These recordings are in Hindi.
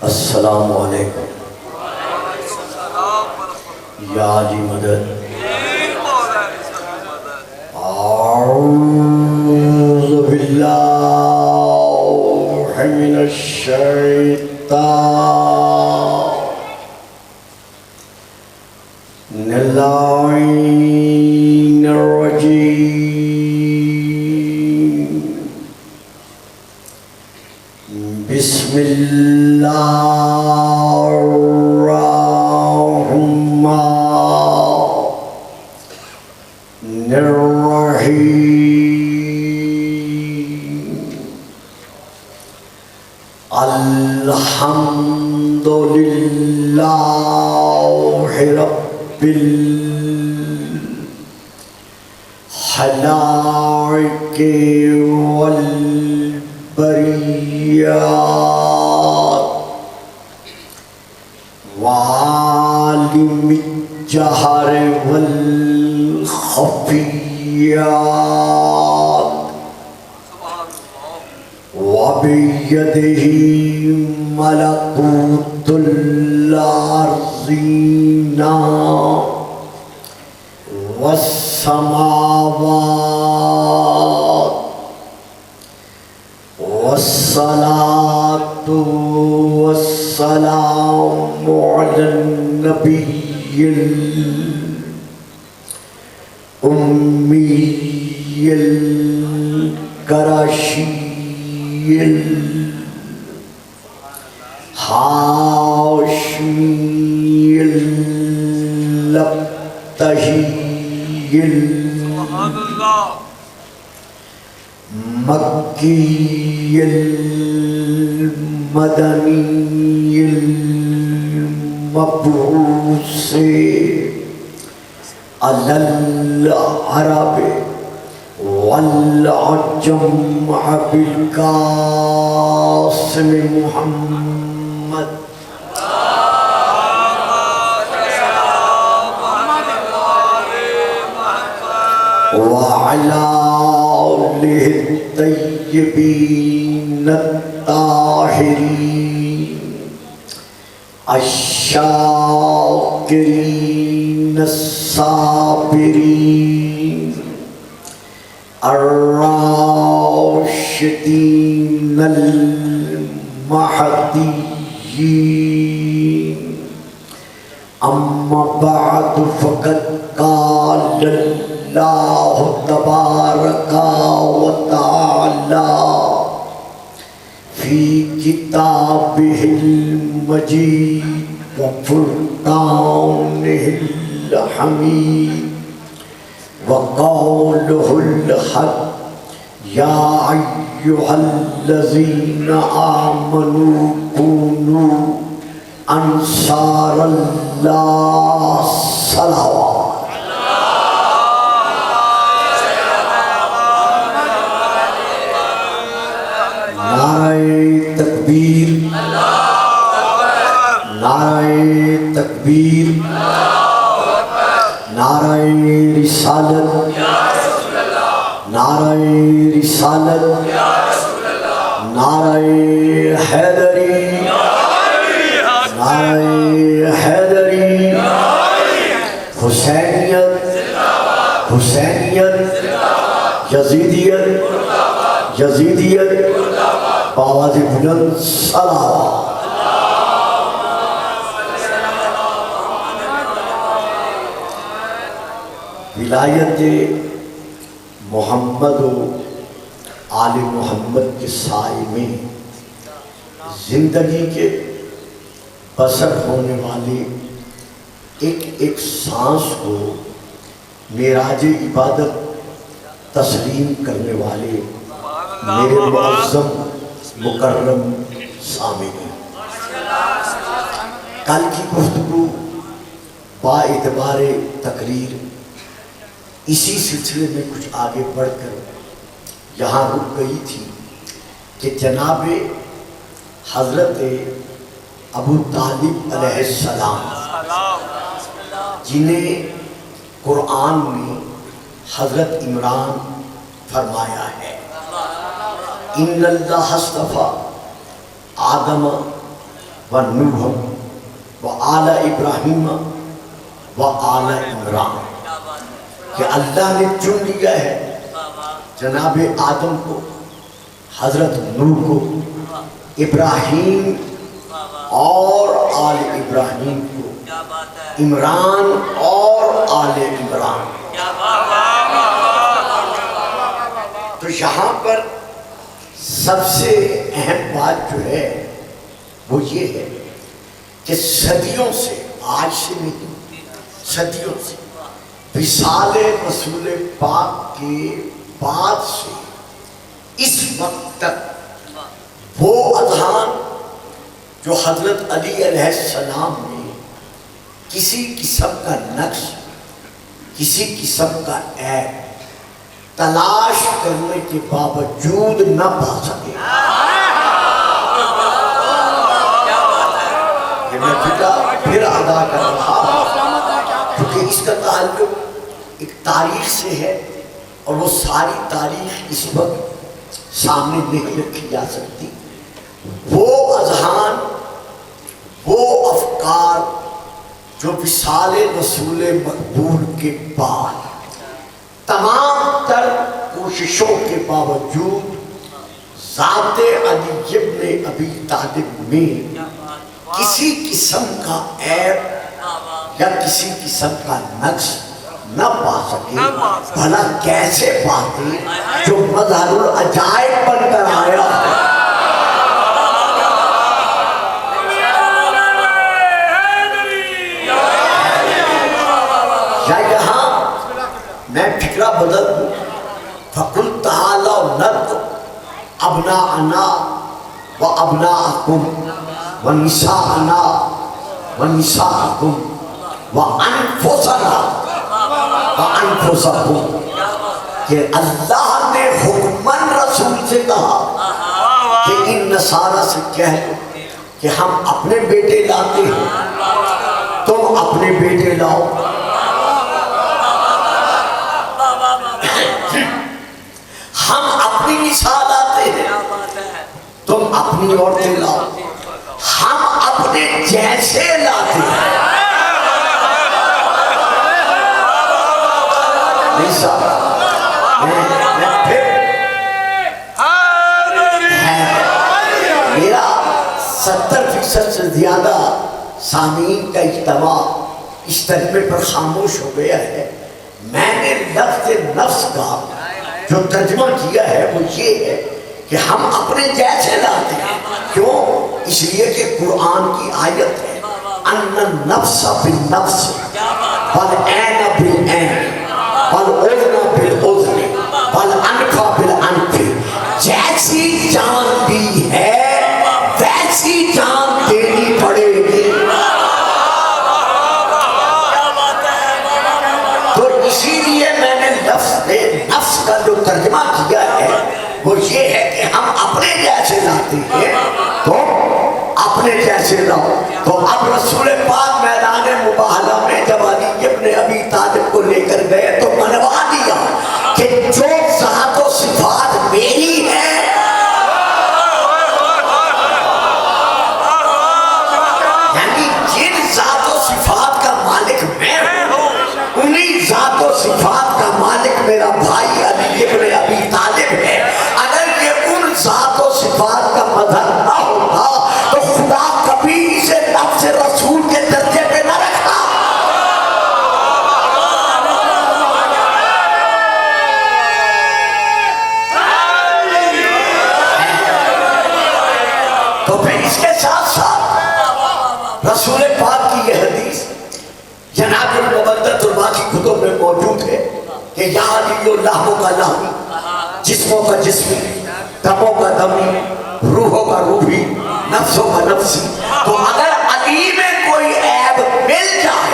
अस्सलामु अलैकुम या जी मदद। औज़ु बिल्लाहि मिनश शैतानिर रजीम। बिस्मिल्लाहिर्रहमानिर्रहीम। अल्हम्दुलिल्लाहि रब्बिल खलाइक़ि वल बरियात वालिमिज जहर वल खफियात वबियदिही मलकूतुल अर्ज़ीना वस्समावात वस्सलातु वस्सलामु अलन नबिय्यिल उम्मिय्यिल करशिय्यिल हाशिमिय्यिल लब्तहिय्यिल मक्किय्यिल मदनिय्यिल मबऊसे अलल अरब वल अजम बिल कासिम मुहम्मद व अला आलिहि तय्यबीन ताहिरीन अश्शाकिरीन साबिरीन अर्राशिदीन अल महदीयीन। अम्मा बाद फ़क़द क़ाल अल्लाहु तबारका व तआला फ़ी किताबिहिल मजीद व फ़ुरक़ानिहिल हमीद व क़ौलुहुल हक़ या अय्युहल्लज़ीना आमनू कूनू अंसारल्लाह सलावत। नारे तकबीर, नारे तकबीर, नारे रिसालत, नारे रिसालत, नारे हैदरी, नारे हैदरी। हुसैनियत, हुसैनियत, यजीदियत, यजीदियत, आवाज़ बुलंद सलावत। विलायत मोहम्मद आले मोहम्मद के साए में जिंदगी के बसर होने वाले एक एक सांस को मेराज इबादत तस्लीम करने वाले मेरे मुअज़्ज़म मुकर्रम सामिनी, कल की गुफ्तगू बाएतबारे तकरीर इसी सिलसिले में कुछ आगे बढ़कर यहाँ रुक गई थी कि जनाब हज़रत अबू तालिब अलैहिस्सलाम जिन्हें कुरान में हज़रत इमरान फरमाया है, इन्नल्लाह अस्तफ़ा आदम व नूह व आला इब्राहिम व आला इमरान कि अल्लाह ने चुन लिया है जनाब आदम को, हजरत नूह को, इब्राहिम और आल इब्राहिम को, इमरान और आल इमरान। तो यहाँ पर सबसे अहम बात जो है वो ये है कि सदियों से, आज से नहीं, सदियों से विसाले रसूल पाक के बाद से इस वक्त तक वो अज़हान जो हजरत अली अलैहिस्सलाम ने किसी किस्म का नक्श, किसी किस्म का ऐब तलाश करने के बावजूद न पा सके। ये मैं फिर अदा कर रहा क्योंकि इसका ताल्लुक एक तारीख से है और वो सारी तारीख इस वक्त सामने नहीं रखी जा सकती। वो अज़हान, वो अफकार जो विसाले रसूल मकबूल के बाद तमाम तर कोशिशों के बावजूद ज़ाते अली इब्ने अबी तालिब में किसी किस्म का ऐब या किसी किस्म का नक्श न पा सके। भला कैसे पाते जो मज़हरुल अजाइब बनकर आया है। या यहाँ मैं फिक्रा बदल दूं, फकुल ताला नद अबना अना व अबना अकुम व निसा अना व निसा अकुम व अनफुसना व अनफुसकुम। कि अल्लाह ने हुक्मन रसूल से कहा कि इन नसारा से कह दो कि हम अपने बेटे लाते हैं, तुम अपने बेटे लाओ। हम अपनी निशान लाते हैं, तुम अपनी औरतें लाओ। हम अपने जैसे लाते हैं। मैं फिर मेरा 70% से ज्यादा सामीन का इज्तिमा इस तर्जुमे पर खामोश हो गया है। मैंने लफ्ज़ नफ्स का जो तर्जुमा किया है वो ये है कि हम अपने जैसे लाते हैं। क्यों? इसलिए कि कुरान की आयत है अन्नन नफ्स बिन नफ्स वल ऐन बिल ऐन वल उज़्न बिल उज़्न वल अनफ़ बिल अनफ़। जैसी जान दी है वैसी जान देनी पड़ेगी। तो इसीलिए मैंने लफ्ज़ नफ्स का जो तर्जुमा किया है वो ये है कि हम अपने जैसे लाते हैं तो अपने जैसे लाओ। तो अब रसूल पाक मैदान मुबाहला में जब अली इब्ने अबी तालिब को लेकर गए तो मनवा दिया कि जो ज़ात व सिफ़ात मेरी है यानी जिन ज़ात व सिफ़ात का मालिक मैं हूँ उन्हीं ज़ात व सिफ़ात का मालिक मेरा भाई अली इब्ने अबी तालिब है। अगर ये उन ज़ात व सिफ़ात का मज़हर ना होता तो खुदा कभी इसे नफ्स रसूल के दर्जे पे न रखा। तो फिर इसके साथ साथ रसूल पाक की यह हदीस जनाबुल मुबद्दतुल बाकी कुतुब में मौजूद है कि यहाँ लियो लाहों का लाही, जिस्मों का जिस्मी, दमों का दमी, रूहों का रूही, नफ्सों का नफ्सी। तो अगर अली में कोई ऐब मिल जाए,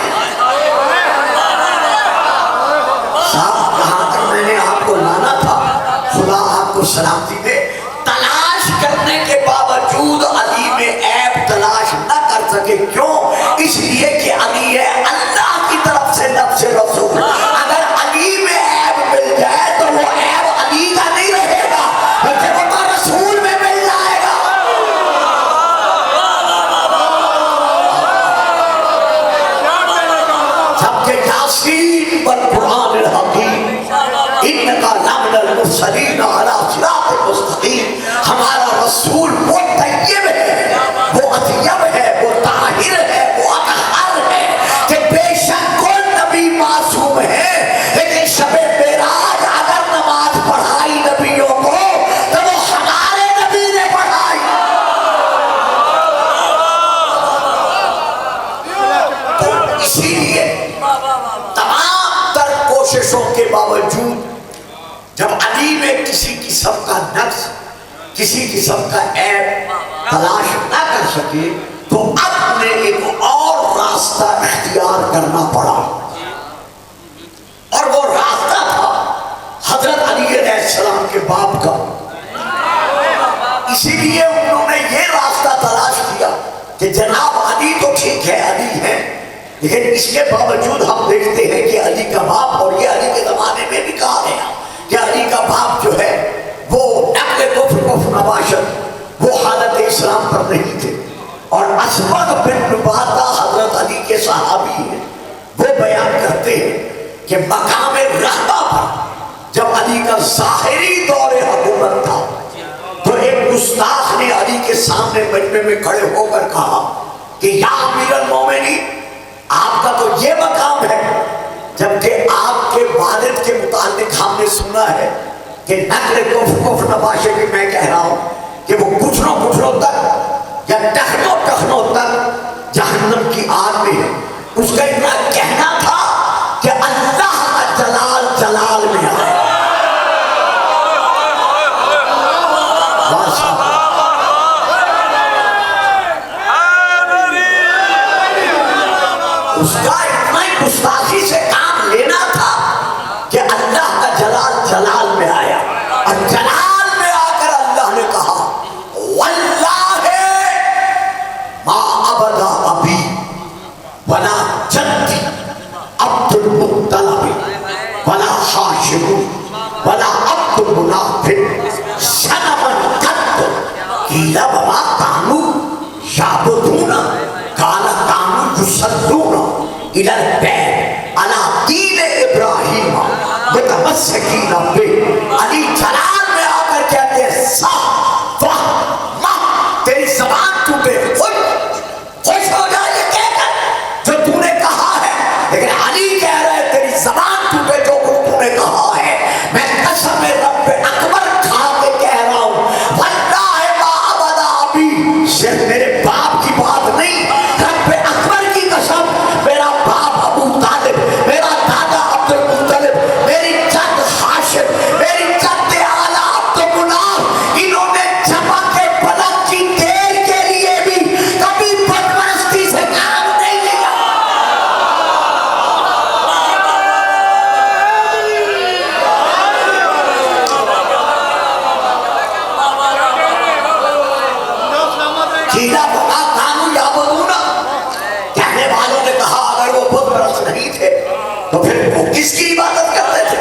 साहब कहाँ तक मैंने आपको लाना था, खुदा आपको सलामती दे। तलाश करने के बावजूद अली में ऐब तलाश न कर सके। क्यों? इसलिए कि अली है अल्लाह की तरफ से नफ्स रसूल। अगर अली में ऐब मिल जाए तो वो ऐब अली का नहीं रहेगा बल्कि वो तो रसूल में मिल जाएगा। कोशिशों के बावजूद जब अली में किसी किस्म का नक्स, किसी किस्म का ऐब तलाश न कर सके तो अपने एक और रास्ता इख्तियार करना पड़ा, और वो रास्ता था हजरत अली अलैहिस्सलाम के बाप का। इसीलिए उन्होंने ये रास्ता तलाश किया कि जनाब अली तो ठीक है, अली है, लेकिन इसके बावजूद हम देखते हैं कि अली का बाप, और ये अली के जमाने में भी कहा गया कि अली का बाप जो है वो नक़्ल कुफ्र नवाशत, वो हालत इस्लाम पर नहीं थे। और असवद बिन नुबाता हजरत अली के सहाबी हैं, वो बयान करते हैं कि मकाम रहबा पर जब अली का ज़ाहिरी दौरे हुकूमत था तो एक गुस्ताख ने अली के सामने मजमे में खड़े होकर कहा कि या अमीरुल मोमिनीन, आपका तो ये मकाम है, जबकि आपके वालिद के मुतालिक हमने सुना है कि नक़्ल कुफ्र नवाशे की मैं कह रहा हूँ कि वो घुटनों तक या टखनों तक जहन्नम की आग में है। उसका इतना कहना था कि अल्लाह का जलाल जलाल में आए। उसका इतना ही गुस्ताखी से काम लेना था कि अल्लाह का जलाल जलाल में आया, और जलाल में आकर अल्लाह ने कहा वल्लाहि मा अबदा अबी वला जद्दी अब्दुल मुत्तलिब वला हाशिम वला अब्दुल मुनाफिक सनमन कत्त कीला वमा कानू याबुदूना काला कानू युसल्लूना इलल बैत अला दीन इब्राहीम मुतमस्सिकीना बिही। अली जलाल में आकर कहते हैं सा वाह वाह, तेरी ज़बान टूटे, खुश हो जा ये कहकर जो तूने कहा है, लेकिन अली कह रहे हैं तेरी ज़बान टूटे जो कुछ तूने कहा है। मैं कसम रब्बे अकबर खा के कह रहा हूँ, वल्लाहि मा अबदा अबी, सिर्फ मेरे बाप की बात नहीं, रब्बे अकबर की कसम, मेरा बाप अबू तालिब, मेरा दादा अब्दुल मुत्तलिब, मेरी जद हाशिम, मेरी जद आला अब्दुल मुनाफ, इन्होंने जमा के पलक की देर के लिए भी कभी बदमस्ती से काम नहीं लिया। कीला बना कानू याबुदूना, कहने वालों ने कहा अगर वो बुत परस्त नहीं थे तो फिर वो किसकी इबादत करते थे?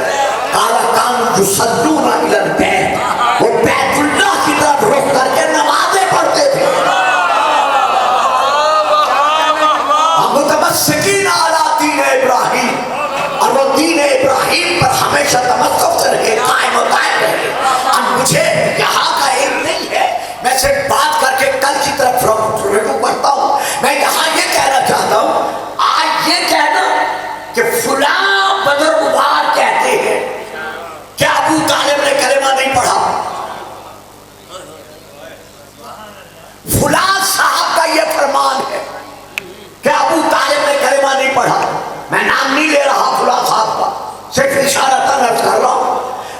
काला कानू युसल्लूना इलल बैत, वो बैतुल्लाह की तरफ रुख करके नमाजें पढ़ते थे। मुतमस्सिकीना अला दीन इब्राहीम, और वो दीन इब्राहीम पर हमेशा तमस्सुक से रहे, कायम रहे। अब मुझे यहाँ का इल्म नहीं है, मैं सिर्फ बात करके कल की तरफ रुजू करता हूँ। मैं यहाँ ये कहना चाहता हूँ, आज ये कहना कि फुलां बदरगुबार कहते हैं कि अबू तालिब ने कलेमा नहीं पढ़ा, फुलां साहब का ये फरमान है कि अबू तालिब ने कलेमा नहीं पढ़ा। मैं नाम नहीं ले रहा फुलां साहब का, सिर्फ इशारा अर्ज कर रहा हूँ।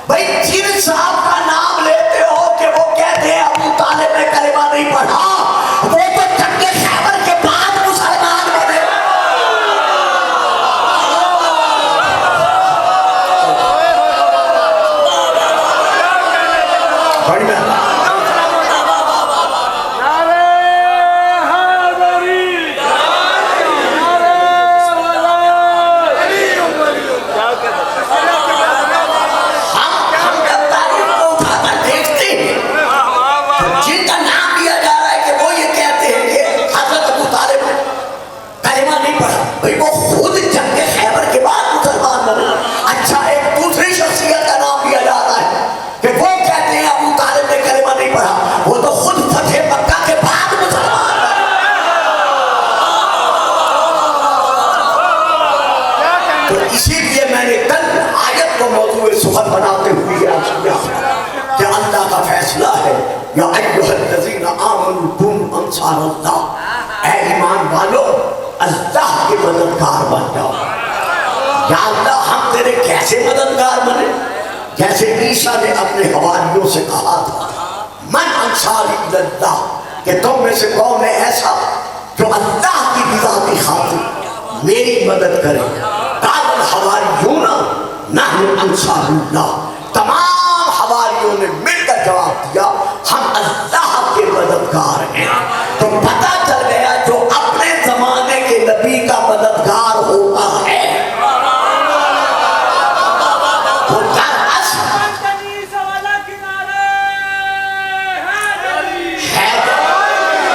भाई जिन साहब का नाम लेते हो कि वो कहते हैं अबू तालिब ने कलेमा नहीं पढ़ा, वो तो जंगे खैबर के बाद मुसलमान बने। बढ़िया सुबह बनाते हुए कि अल्लाह का फैसला है, या अय्युहल्लज़ीना आमनू कुनू अंसारल्लाह, ऐ ईमान वालो अल्लाह के मददगार बन जाओ। या अल्लाह हम तेरे कैसे मददगार बने? जैसे ईसा ने अपने हवारियों से कहा था, मन अंसारी इल्लल्लाह, कि तुम में से कौन है ऐसा जो अल्लाह की रज़ा की खातिर मेरी मदद करे? काल हवारियूना नहनु अंसारुल्लाह, तमाम हवारियों ने मिलकर जवाब दिया, हम अल्लाह के मददगार हैं। तो पता चल गया जो अपने जमाने के नबी का मददगार होता है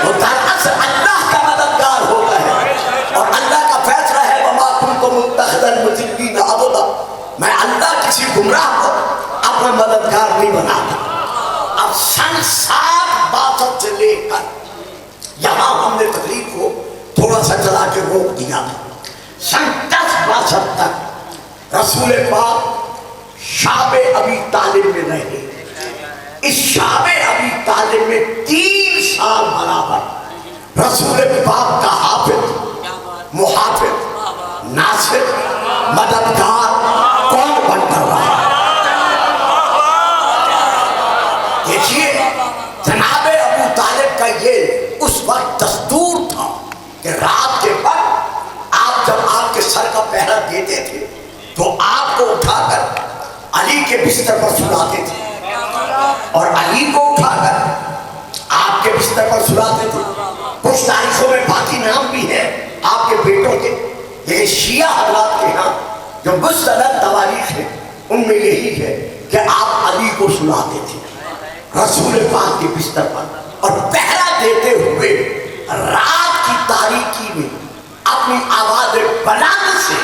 वो दरअसल अल्लाह का मददगार होता है। और अल्लाह का फैसला है, वमा कुन्तु मुत्तखिज़ल मुज़िल्लीन अबदा, मैं अल्लाह किसी गुमराह को अपना मददगार नहीं बनाता। अब सन 762 से लेकर यहाँ हमने तकरीर को थोड़ा सा चला के रोक दिया था। सन 1062 तक रसूल पाक शाबे अबी तालिब में रहे। इस शाबे अबी तालिब में 3 साल बराबर रसूल पाक का हाफिज, मुहाफिज, नासिर, मददगार कौन बनकर रहा? देखिए, जनाबे अबू तालिब का ये उस वक्त दस्तूर था कि रात के वक्त आप जब आपके सर का पहरा देते थे तो आपको उठाकर अली के बिस्तर पर सुलाते थे और अली को उठाकर आपके बिस्तर पर सुलाते थे। कुछ तारीखों में बाकी नाम भी है आपके बेटों के, लेकिन शिया हज़रात के यहाँ जो मुस्तनद तवारीख है उनमें यही है कि आप अली को सुलाते थे रसूल पाक के बिस्तर पर, और पहरा देते हुए रात की तारीकी में अपनी आवाज बुलंद से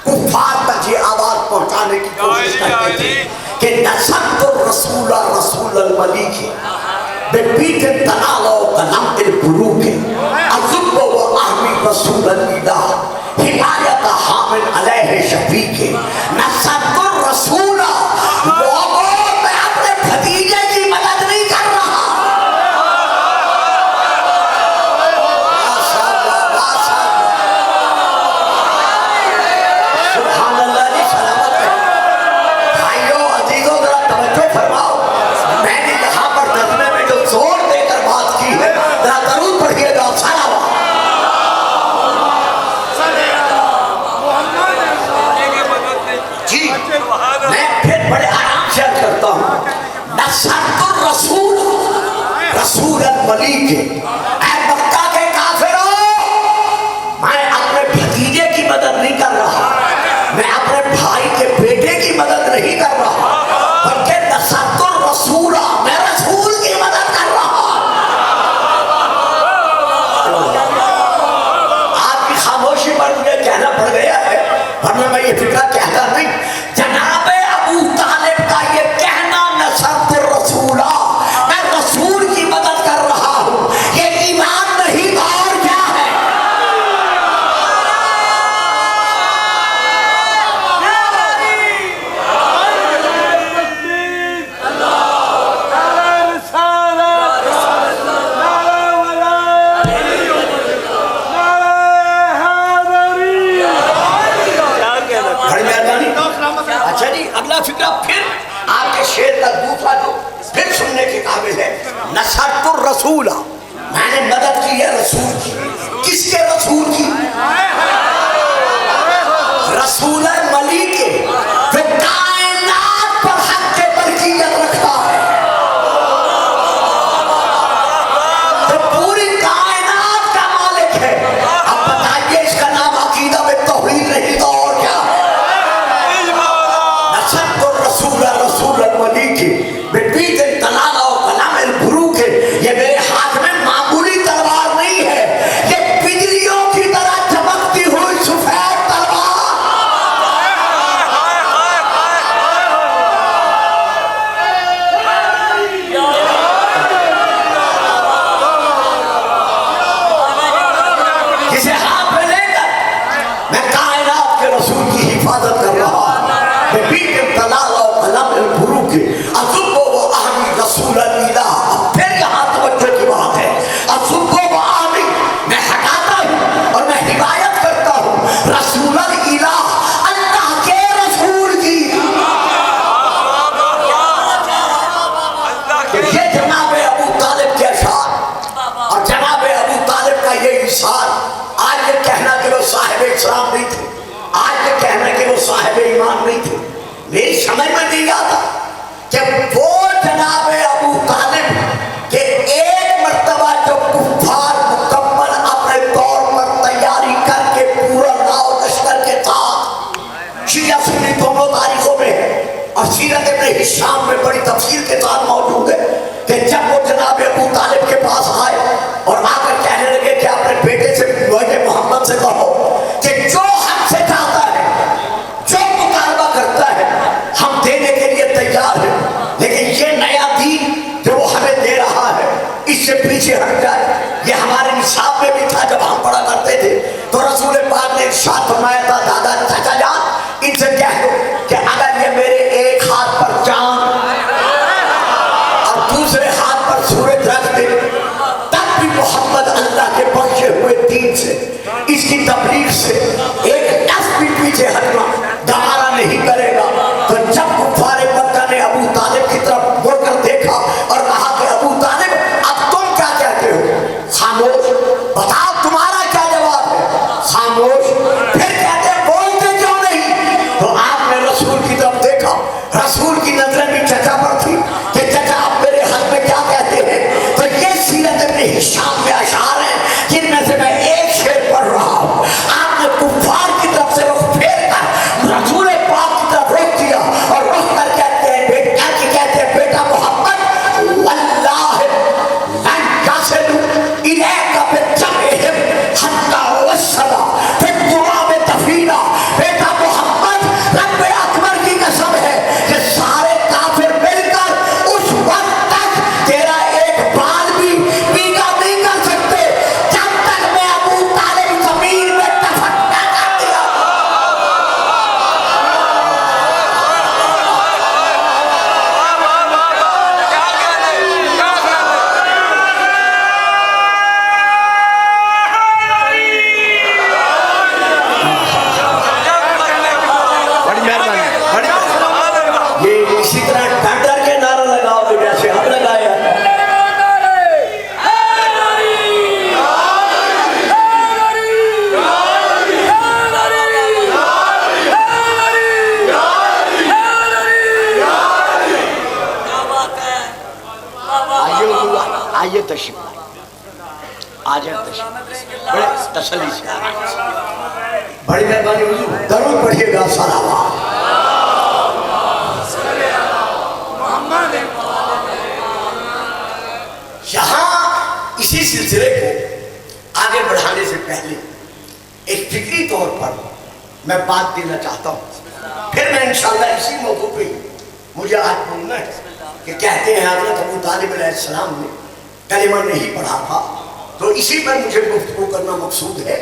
कुफार तक ये आवाज पहुंचाने की कोशिश करते थे कि नसब्तु रसूला रसूलल मलीक बेबीते तनालो कलम तिल बुरूक अज़ुब व अहमी रसूलल इलाह हिदायत हामिल अलैहि शफीक नसब्तु रसूला, लोगों मैं अपने भतीजे की मदद नहीं कर रहा। मक्का के काफिरों, मैं अपने भतीजे की मदद नहीं कर रहा, मैं अपने भाई के बेटे की मदद नहीं कर रहा, बल्कि नसब्तुर रसूला, मैं रसूल की मदद कर रहा। आपकी खामोशी पर मुझे कहना पड़ गया है, वरना मैं ये फिक्रा कहता नहीं। जनाबे अबू तालिब का ये कहना नसब्तुर रसूला, मैं रसूल की मदद कर रहा हूं, ये ईमान नहीं और क्या है? अच्छा जी, अगला फिक्रा फिर आपके शेर का दूसरा जो फिर सुनने के काबिल है। नसरतुर रसूला, मैंने मदद की है रसूल की। किसके रसूल की? रसूल मलिक जो कायनात पर हक के बरकियत रखता है, जो पूरी कायनात का मालिक है। अब बताइए, इसका नाम अकीदा में तौहीद नहीं तो और क्या? नसरतुर रसूला रसूल मलिक बेबीते तनाला और कलाम बुरूक, ये मेरे हाथ में मामूली तलवार नहीं के साथ मौजूद है कि जब वो जनाब अबू तालिब के पास आए और आकर कहने लगे कि अपने बेटे से बेटे मोहम्मद से कहो कि जो हमसे चाहता है, जो मुतालबा करता है, हम देने के लिए तैयार हैं, लेकिन ये नया दीन जो वो हमें दे रहा है इससे पीछे हट जाए। ये हमारे निसाब में भी था जब हम पढ़ा करते थे। तो रसूल पाक ने इरशाद फरमाया था, दादा चाचा जान इनसे कह दो कि अगर ये मेरे एक हाथ पर चांद और दूसरे हाथ पर सूरज रख दे, तब भी मोहम्मद अल्लाह के बख्शे हुए दीन से, इसकी तबलीग से एक नफ्स भी पीछे हटना गवारा नहीं करेगा। तो जब कुफारे मक्का ने अबू तालिब की तरफ मुड़कर देखा और कहा कि अबू तालिब अब तुम क्या कहते हो? खामोश, बताओ तुम्हारा क्या जवाब है? खामोश। फिर कहते बोलते क्यों नहीं? तो आपने रसूल की तरफ देखा, रसूल की नजरें भी चचा पर थी कि चचा आप मेरे हक में क्या कहते हैं? तो ये सीरत इब्न हिशाम में अशार हैं जिनमें से मैं एक शेर पढ़ रहा हूँ। आपने कुफार की तरफ से रुख फेर कर रसूल पाक की तरफ रुख किया और रुख कर कहते हैं बेटा की कहते हैं बेटा मोहम्मद वल्लाह लन तसिलू इलैका बिजमइहिम हत्ता वसला फिर दुआ में दफीना। बेटा मोहम्मद रब्बे अकबर की कसम है कि सारे काफिर मिलकर उस वक्त तक तेरा एक बाल भी पीका नहीं कर सकते जब तक मैं अबू तालिब जमीन में दफन न कर दिया। बड़ी मेहरबानी, बड़ी मेहरबानी। ये इसी तरह डर के नारा लगाओगे जैसे हम लगाए हैं। आइए हुजूर, आइए तशरीफ आ जाए, तशरीफ बड़े तसल्ली से आ जाए। बड़ी मेहरबानी हुजूर, जरूर पढ़िएगा सलावत। यहाँ इसी सिलसिले को आगे बढ़ाने से पहले एक फिक्री तौर पर मैं बात देना चाहता हूँ, फिर मैं इंशाअल्लाह इसी मौके पे मुझे आज बोलना है कि कहते हैं हज़रत अबू तालिब अलैहिस्सलाम ने कलिमा नहीं पढ़ा था, तो इसी पर मुझे गुफ्तगू करना मकसूद है।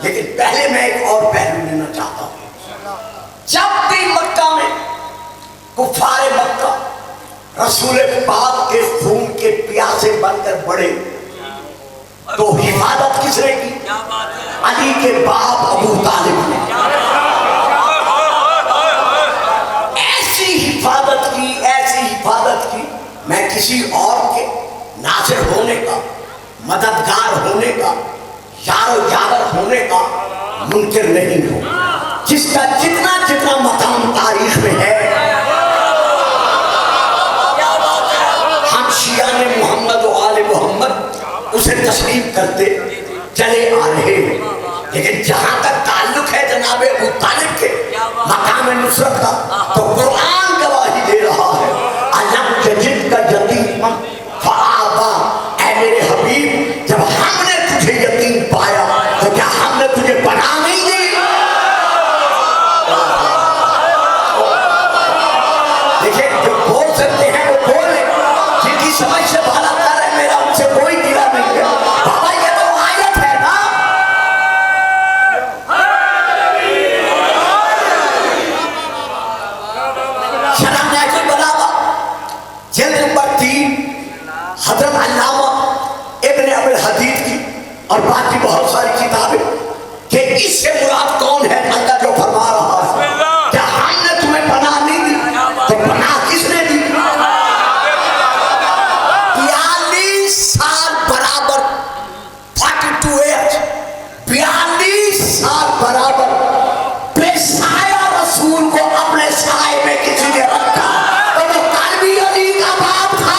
लेकिन पहले मैं एक और पहलू लेना चाहता हूँ। जब भी मक्का में कुफारे मक्का रसूल पाक के खून के प्यासे बनकर बढ़े तो हिफाजत किसने की? अली के बाप अबू तालिब ने ऐसी हिफाजत की, ऐसी हिफाजत की, मैं किसी और के नासिर होने का, मददगार होने का, यारो यावर होने का मुनकिर नहीं हूं। जिसका जितना जितना मकाम तारीख में है, हम शियाने मोहम्मद व आले मोहम्मद उसे तस्लीम करते चले आ रहे हैं। लेकिन जहां तक ताल्लुक है जनाब अबू तालिब के मकाम नुसरत का, तो कुरान गवाही दे रहा है, अलम यजिद का यतीमन फआवा। ऐ मेरे हबीब, जब हमने तुझे यतीम पाया तो क्या हमने तुझे बना नहीं दी? देखिए, जो बोल सकते हैं वो बोले, जिनकी समझ से बाला कर है, मेरा उनसे कोई गिला नहीं है। बाबा ये तो आयत है ना। शरह बलागा जिल्द नंबर 3 हजरत अल्लामा इब्न अबुल हदीद की और बाकी बहुत सारी किताबें कि इससे मुराद कौन है। अल्लाह जो फरमा रहा है, क्या हमने तुम्हें पनाह नहीं दी? तो पनाह किसने दी? 42 साल बराबर, 42 ईयर्स, 42 साल बराबर बेसाया रसूल को अपने साए में किसी ने रखा, तो वो कल्बी अली का बाप था।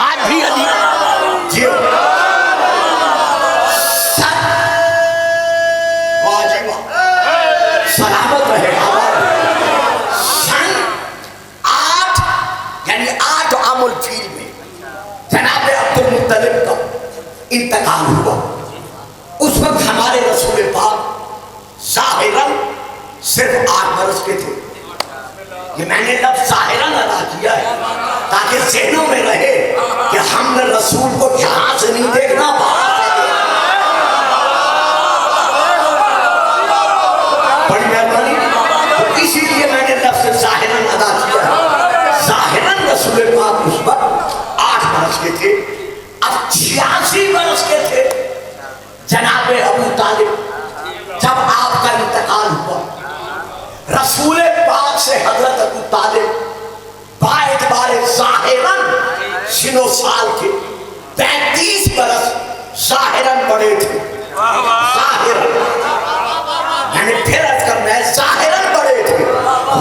आज भी अली यानी 8 आमुल फील में जनाब अब्दुल मुत्तलिब का इंतकाल हुआ। उस वक्त हमारे रसूल पाक ज़ाहिरन सिर्फ 8 बरस के थे। ये मैंने लफ्ज़ ज़ाहिरन अदा किया है ताकि ज़हनों में रहे कि हमने रसूल को यहाँ से नहीं देखना, बड़ी मेहरबानी। तो इसीलिए मैंने लफ्ज़ ज़ाहिरन अदा किया है। ज़ाहिरन रसूल पाक उस वक्त 8 बरस के थे। अब 86 बरस के थे जनाब अबू तालिब जब आपका इंतकाल हुआ। रसूल पाक से हजरत अबू तालिब बाएतबारे ज़ाहिरन सिनो साल के 35 बरस ज़ाहिरन बड़े थे। ज़ाहिरन मैंने फिर अर्ज करना है, ज़ाहिरन बड़े थे,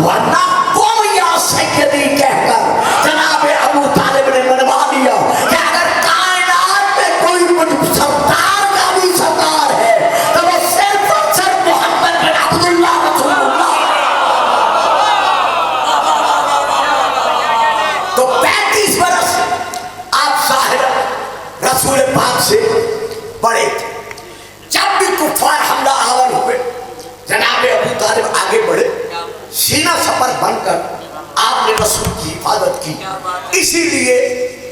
वरना तुम या सैयदी कहकर जनाब अबू तालिब ने मनवा लिया कि अगर कायनात में कोई सरदार का भी सरदार है तो वो सिर्फ और सिर्फ मोहम्मद बिन अब्दुल्लाह रसूलुल्लाह। तो 35 बरस आप ज़ाहिरन रसूल पाक से बड़े थे। जब भी कुफार हमला आवर हुए जनाब अबू तालिब आगे बढ़े, सीना सफर बनकर आपने रसूल की हिफाजत की। इसीलिए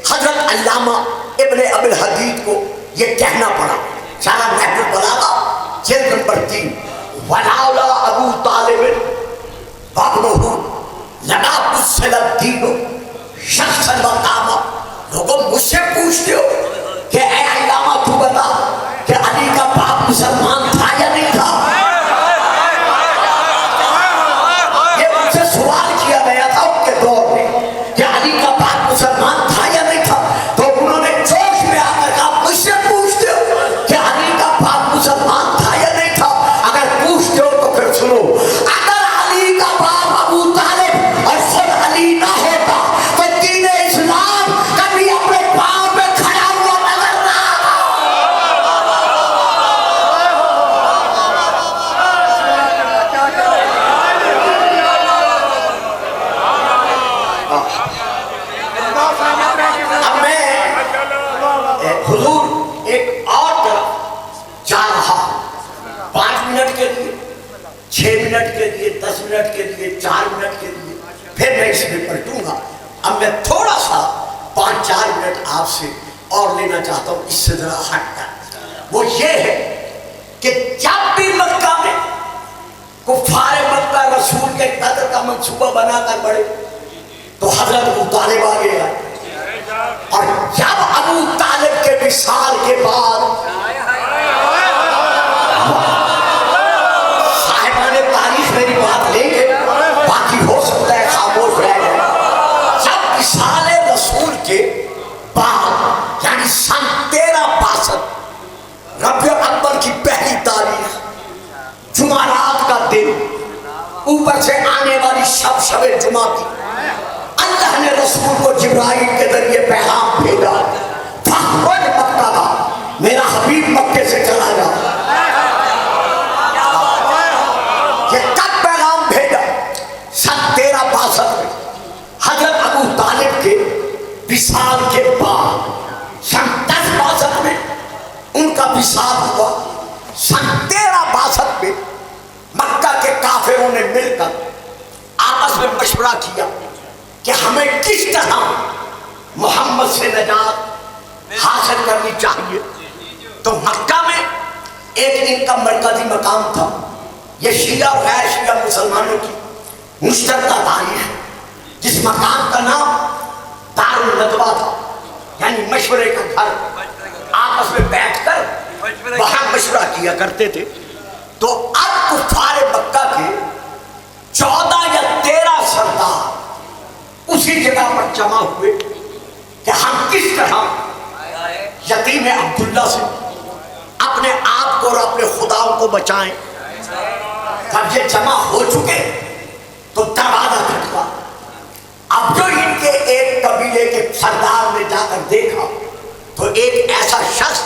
हजरत अल्लामा इब्ने अबिल हदीद को यह कहना पड़ा, सारा नहजुल बलागा जिल्द नंबर 3, वलाउला अबू तालिब वब्नुहु लमा बुस्सिलत दीनु शख्सन व कामा। लोगों मुझसे पूछते हो कि ऐ अल्लामा तू बता कि अली का बाप मुसलमान था या नहीं था? ये मुझसे सवाल किया गया था उनके दौर में कि अली का बाप मुसलमान था या नहीं था। तो उन्होंने जोश में आकर कहा मुझसे पूछते हो कि अली का बाप मुसलमान था या नहीं था? अगर पूछते हो तो फिर सुनो, अगर अली का बाप अबू तालिब और खुद अली ना होता तो दीन इस्लाम कभी अपने पांव पे खड़ा हुआ नजर ना आता। अब मैं हुजूर एक और तरफ जा रहा, 5 मिनट के लिए, 6 मिनट के लिए, 10 मिनट के लिए, 4 मिनट के लिए, फिर मैं इसमें पलटूंगा। अब मैं थोड़ा सा 5-4 मिनट आपसे और लेना चाहता हूँ, इससे जरा हटकर। वो ये है कि जब भी मक्का में कुफारे मक्का रसूल के कत्ल का मंसूबा बनाकर बढ़े तो हजरत अबू तालिब आ गया। और जब अबू तालिब के विसाल के बाद साहिबाने तारीख मेरी बात लेंगे, बाकी हो सकता है खामोश रह जाए। जब विसाल रसूल के बाद यानी सन 1362 रबीउल अव्वल की पहली तारीख जुमारात का दिन, ऊपर से आने वाली शब जुमा की, अल्लाह ने रसूल को जिब्राइल के जरिए पैगाम भेजा, फखरुज मक्का का, मेरा हबीब मक्के से चला जा। ये कब पैगाम भेजा? सन 1362 में हजरत अबू तालिब के विसाल के बाद। सन 1062 में उनका विसाल हुआ। सन 1362 में मक्का के काफिरों ने मिलकर आपस में मशवरा किया कि हमें किस तरह मोहम्मद से निजात हासिल करनी चाहिए। तो मक्का में एक इनका मरकजी मकाम था, ये शिया और गैर शिया मुसलमानों की मुश्तरका तारीख, जिस मकाम का नाम दारुल नदवा था, यानी मशवरे का घर। आपस में बैठकर वहां मशवरा किया करते थे। तो अब कुफारे मक्का के 14 या 13 सरदार उसी जगह पर जमा हुए कि हम किस तरह यतीम अब्दुल्ला से अपने आप को और अपने खुदाओं को बचाएं। जब ये जमा हो चुके तो दरवाजा खटका। अब जो इनके एक कबीले के सरदार ने जाकर देखा तो एक ऐसा शख्स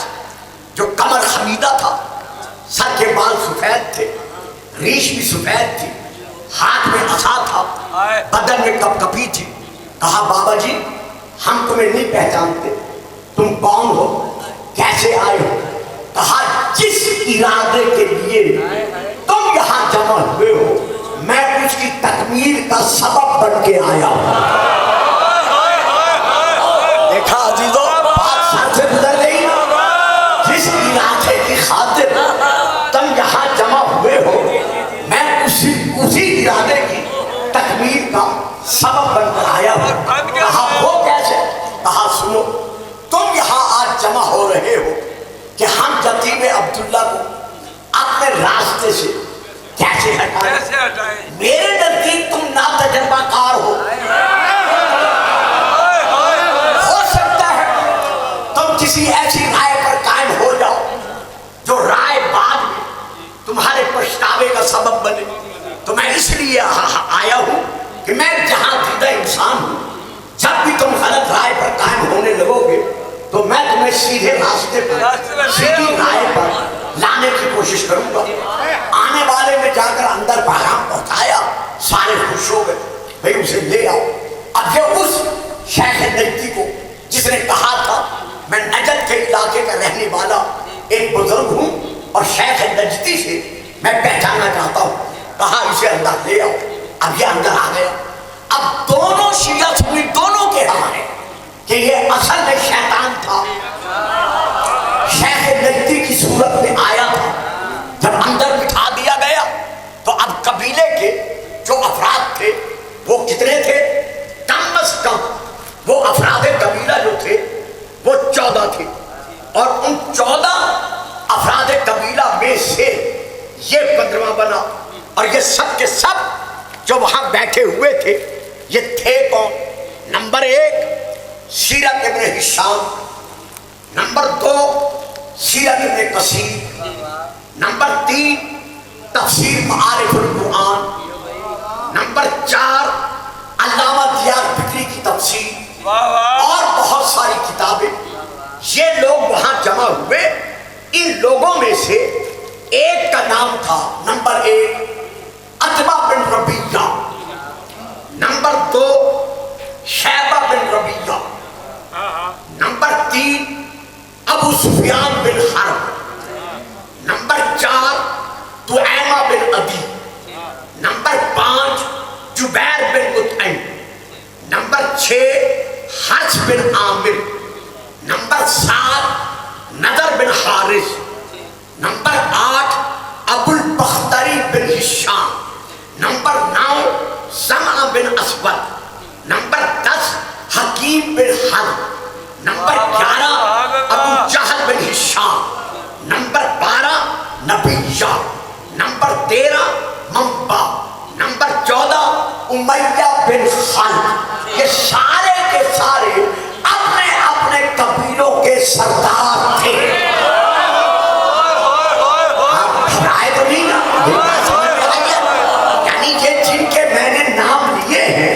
जो कमर खमीदा था, सर के बाल सफेद थे, रीश भी सफेद थी, हाथ में असा था, बदन में कपकपी थी, कहा बाबा जी हम तुम्हें नहीं पहचानते, तुम कौन हो, कैसे आए हो? कहा जिस इरादे के लिए तुम यहाँ जमा हुए हो मैं उसकी तकमील का सबब बन के आया हूँ। देखा अजीजों, बात सर से गुजर गई। जिस इरादे की खातिर तुम यहाँ जमा हुए हो मैं उसी इरादे की तकमील का सबब बनकर आया हूँ। कहा वो कैसे? कहा सुनो, तुम यहाँ आज जमा हो रहे हो कि हम जतीब अब्दुल्ला को अपने रास्ते से कैसे हटाएं? मेरे नजदीक तुम नातजुर्बाकार हो सकता है तुम किसी ऐसी राय पर कायम हो जाओ जो राय बाद में तुम्हारे पछतावे का सबब बने। तो मैं इसलिए आया हूं कि मैं जहां दीदा इंसान हूं, जब भी तुम गलत राय पर कायम होने लगोगे तो मैं तुम्हें सीधे रास्ते पर, सीधी राय पर लाने की कोशिश करूंगा। आने वाले में जाकर अंदर पैगाम पहुंचाया, सारे खुश हो गए, भाई उसे ले आओ। अब ये उस शेख नजदी को जिसने कहा था मैं नजद के इलाके का रहने वाला एक बुजुर्ग हूं और शेख नजदी से मैं पहचानना चाहता हूं, कहा इसे अंदर ले आओ। अब ये अंदर आ गया। अब दोनों शिया सुन्नी दोनों के हाँ है कि ये असल में शैतान था, शेख नजदी की सूरत में आया था। जब अंदर बिठा दिया गया तो अब कबीले के जो अफराद थे वो कितने थे? कम अज कम वो अफराद कबीला जो थे वो 14 थे और उन 14 अफराद कबीला में से ये 15वां बना। और ये सब के सब जो वहां बैठे हुए थे ये थे कौन? नंबर 1 सीरत इब्न हिशाम, नंबर 2 सीरत इब्न कसीर, नंबर 3 तफसीर मारिफुल कुरान, नंबर 4 अल्लामा दियार फिक्री की तफसीर और बहुत सारी किताबें। ये लोग वहां जमा हुए। इन लोगों में से एक का नाम था number 1 Utbah bin Rabiah, number 2 Shaybah bin Rabiah, number 3 Abu Sufyan bin Harb, number 4 Tuaymah bin Adi, number 5 Jubair bin Mutim, number 6 Harith bin Amir, number 7 Nadr bin Harith, number 8 Abul Bakhtari bin Hisham, number 9 Zamah bin Aswad, number 10 Hakim bin Harb, number 11 Abu Jahl bin Hisham, number 12 Nabih, number 13 Munabbih, number 14 Umayya बिन खल्द। ये सारे के सारे अपने अपने कबीलों के सरदार थे। राय तो नहीं ना, यानी ये जिनके मैंने नाम लिए हैं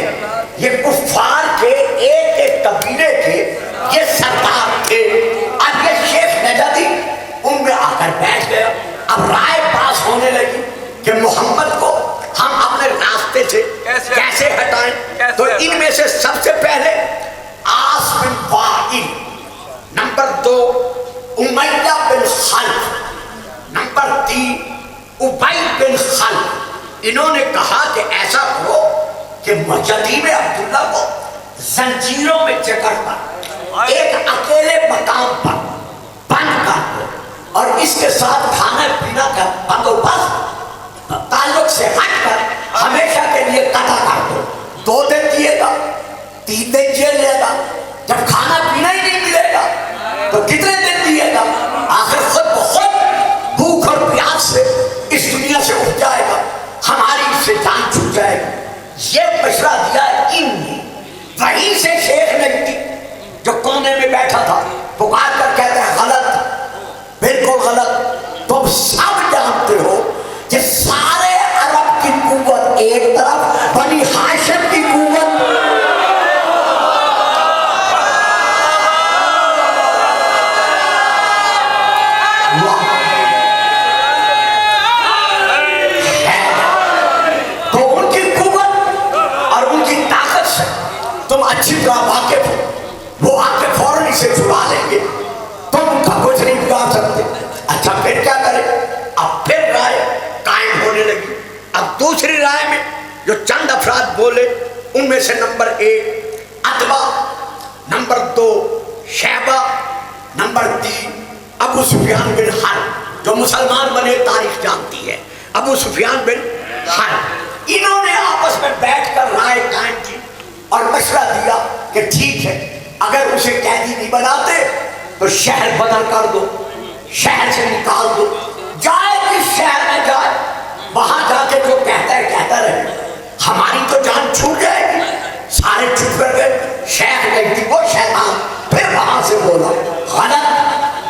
ये कुफार के एक एक कबीले के ये सरदार थे। अब ये शेख नजदी उनमें आकर बैठ गया। अब राय पास होने लगी कि मोहम्मद को हम अपने रास्ते से कैसे हटाएं। तो इनमें से सबसे पहले आस बिन वाइल, नंबर 2 उमैया बिन खल्द, नंबर 3 उबई बिन खल्द। इन्होंने कहा कि ऐसा करो कि जतीब अब्दुल्ला को जंजीरों में जकड़ कर एक अकेले मकाम पर बंद कर दो और इसके साथ खाना पीना का बंदोबस्त ताल्लुक से हटकर हमेशा के लिए कटा कर दो। 2 दिन जिएगा, 3 दिन जेल लेगा। जब खाना पीना ही नहीं मिलेगा तो कितने दिन जिएगा? आखिर खुद ब खुद भूख और प्यास से इस दुनिया से उठ जाएगा, हमारी इससे जान छूट जाएगी। ये मशवरा दिया इनने। वहीं से शेख नजदी जो कोने में बैठा था पुकार कर कहते हैं गलत, बिल्कुल गलत। तुम सब जानते हो कि सारे अरब की कुव्वत एक तरफ, बनी हाशिम की कुव्वत तो उनकी कुव्वत और उनकी ताकत से तुम तुम अच्छी तरह वाकिफ हो, वो आके फौरन इसे छुड़ा लेंगे, तुम उनका कुछ नहीं बिगाड़ सकते। अच्छा फिर क्या करें? अब फिर राय कायम होने लगी। अब दूसरी राय में जो चंद अफराद बोले उनमें से number 1 Utbah, number 2 Shaybah, number 3 Abu Sufyan bin Harb, जो मुसलमान बने तारीख जानती है, अबू सुफियान बिन हर्ब। इन्होंने आपस में बैठकर राय कायम की और मशवरा दिया कि ठीक है, अगर उसे कैदी नहीं बनाते तो शहर बदल कर दो, शहर से निकाल दो, जाए किस शहर में जाए, वहां जाके जो कहता रहे, हमारी तो जान छूट जाएगी। सारे चुप कर गए। शेख कहती वो शैतान फिर वहां से बोला गलत,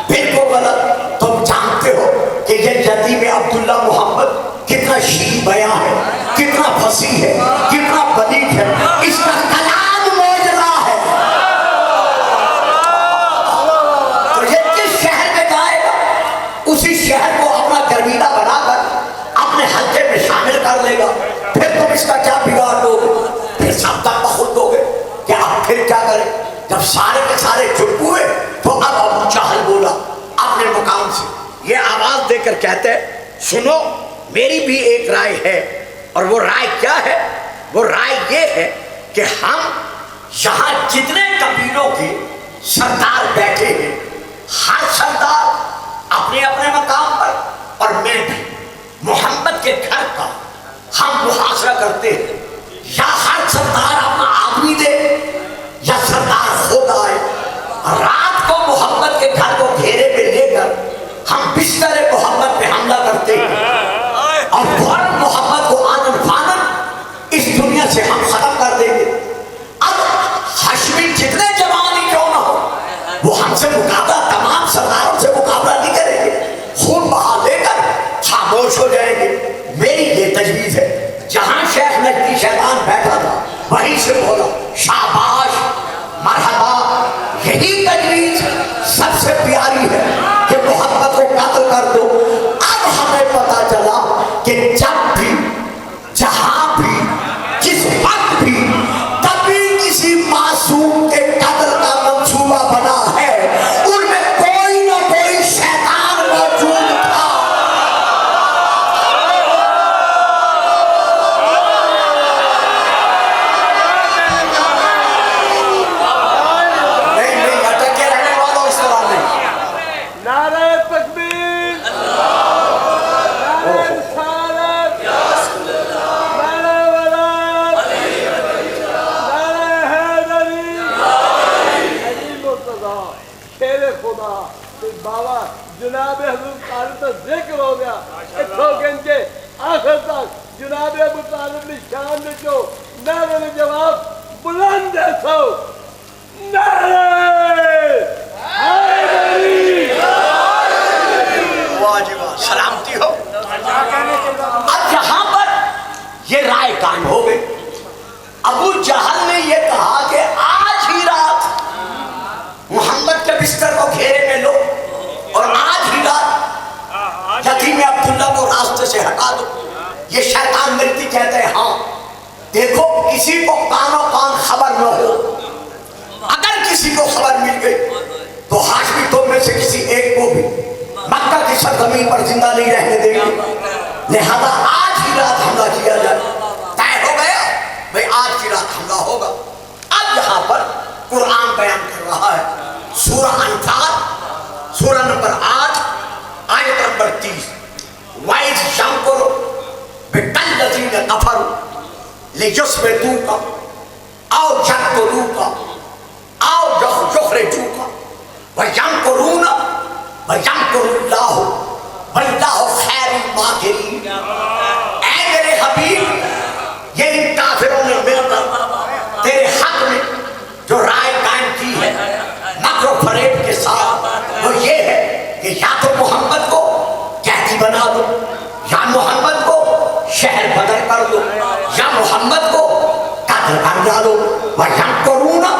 फिर को गलत। तुम जानते हो कि ये यतीम अब्दुल्ला मोहम्मद कितना शीर बयां है, कितना फसी है, कितना बलीग है, इसका कलाम मौजला है। तो ये किस शहर में जाएगा, उसी शहर को अपना गर्मीला बनाकर अपने हल्के में शामिल कर लेगा। फिर तुम इसका क्या बिगाड़ दोगे? फिर सब तक बखुद दोगे कि अब फिर क्या करें? जब सारे के सारे चुप हुए तो अब अबू जहल बोला अपने मुकाम से, ये आवाज देकर कहते सुनो, मेरी भी एक राय है। और वो राय क्या है? वो राय ये है कि हम यहाँ जितने कबीलों के सरदार बैठे हैं, हर सरदार अपने अपने मकाम पर और मैं भी मोहम्मद के घर का हम मुहासरा करते हैं। या हर सरदार अपना आदमी दे या सरदार खुद आए। रात को मोहम्मद के घर को घेरे में लेकर हम बिस्तर मोहम्मद पे हमला करते हैं और फौरन मोहम्मद को आनन फानन इस दुनिया से हम खत्म कर देंगे। अब हाशमी जितने जवान ही क्यों ना हो, वो हमसे मुकाबला, तमाम सरदारों से मुकाबला नहीं करेंगे, खून बहा लेकर खामोश हो जाएंगे। मेरी ये तजवीज है। जहां शेख नजदी शैतान बैठा था वहीं से बोला शाबाश, मरहबा, यही तजवीज सबसे प्यारी है कि मोहब्बत को कत्ल कर दो। अब हमें पता चला कि जब भी, जहां भी, जिस वक्त भी कभी किसी मासूम के कत्ल का मंसूबा बना है, उनमें कोई ना कोई शैतान मौजूद था। जुनाब हजूर तालिब तो जिक्र हो गया, इत्थों के आखिर तक जुनाब अबू तालिब ने शान जो नारे में जवाब बुलंद है सो नारे हैदरी, वाजिब सलामती हो। अब यहाँ पर ये राय कायम हो गई। अबू जहल ने ये कहा कि आज ही रात मोहम्मद के बिस्तर को घेरे में लो और आज ही रात यतीम अब्दुल्ला को रास्ते से हटा दो। ये शैतान मिलती कहते हैं हाँ, देखो किसी को कानो कान खबर न हो, अगर किसी को खबर मिल गई तो हाशमी तुम में से किसी एक को भी मक्का की सरजमीन पर जिंदा नहीं रहने देंगे। लिहाजा आज ही रात हमला किया जाए। तय हो गया भाई, आज की रात हमला होगा। अब यहाँ पर कुरान बयान कर रहा है, सूरह अनफाल सूरह नंबर 8 आयत नंबर 30, वाइज शंकुर बिकल्लज़ीन कफरू लियुस्बितूका औ यक़्तलूका औ युख़रिजूका व यमकुरूना व यमकुरुल्लाहु वल्लाहु खैरुल माकिरीन। ऐ मेरे हबीब, ये इन काफिरों ने मिलकर तेरे हक में जो राय कायम की है मक्र फरेब के साथ, वो ये है कि या तो मोहम्मद को कैदी बना दो, या मोहम्मद को शहर बदल कर दो, या मोहम्मद को कत्ल कर डालो। वह यमकुरूना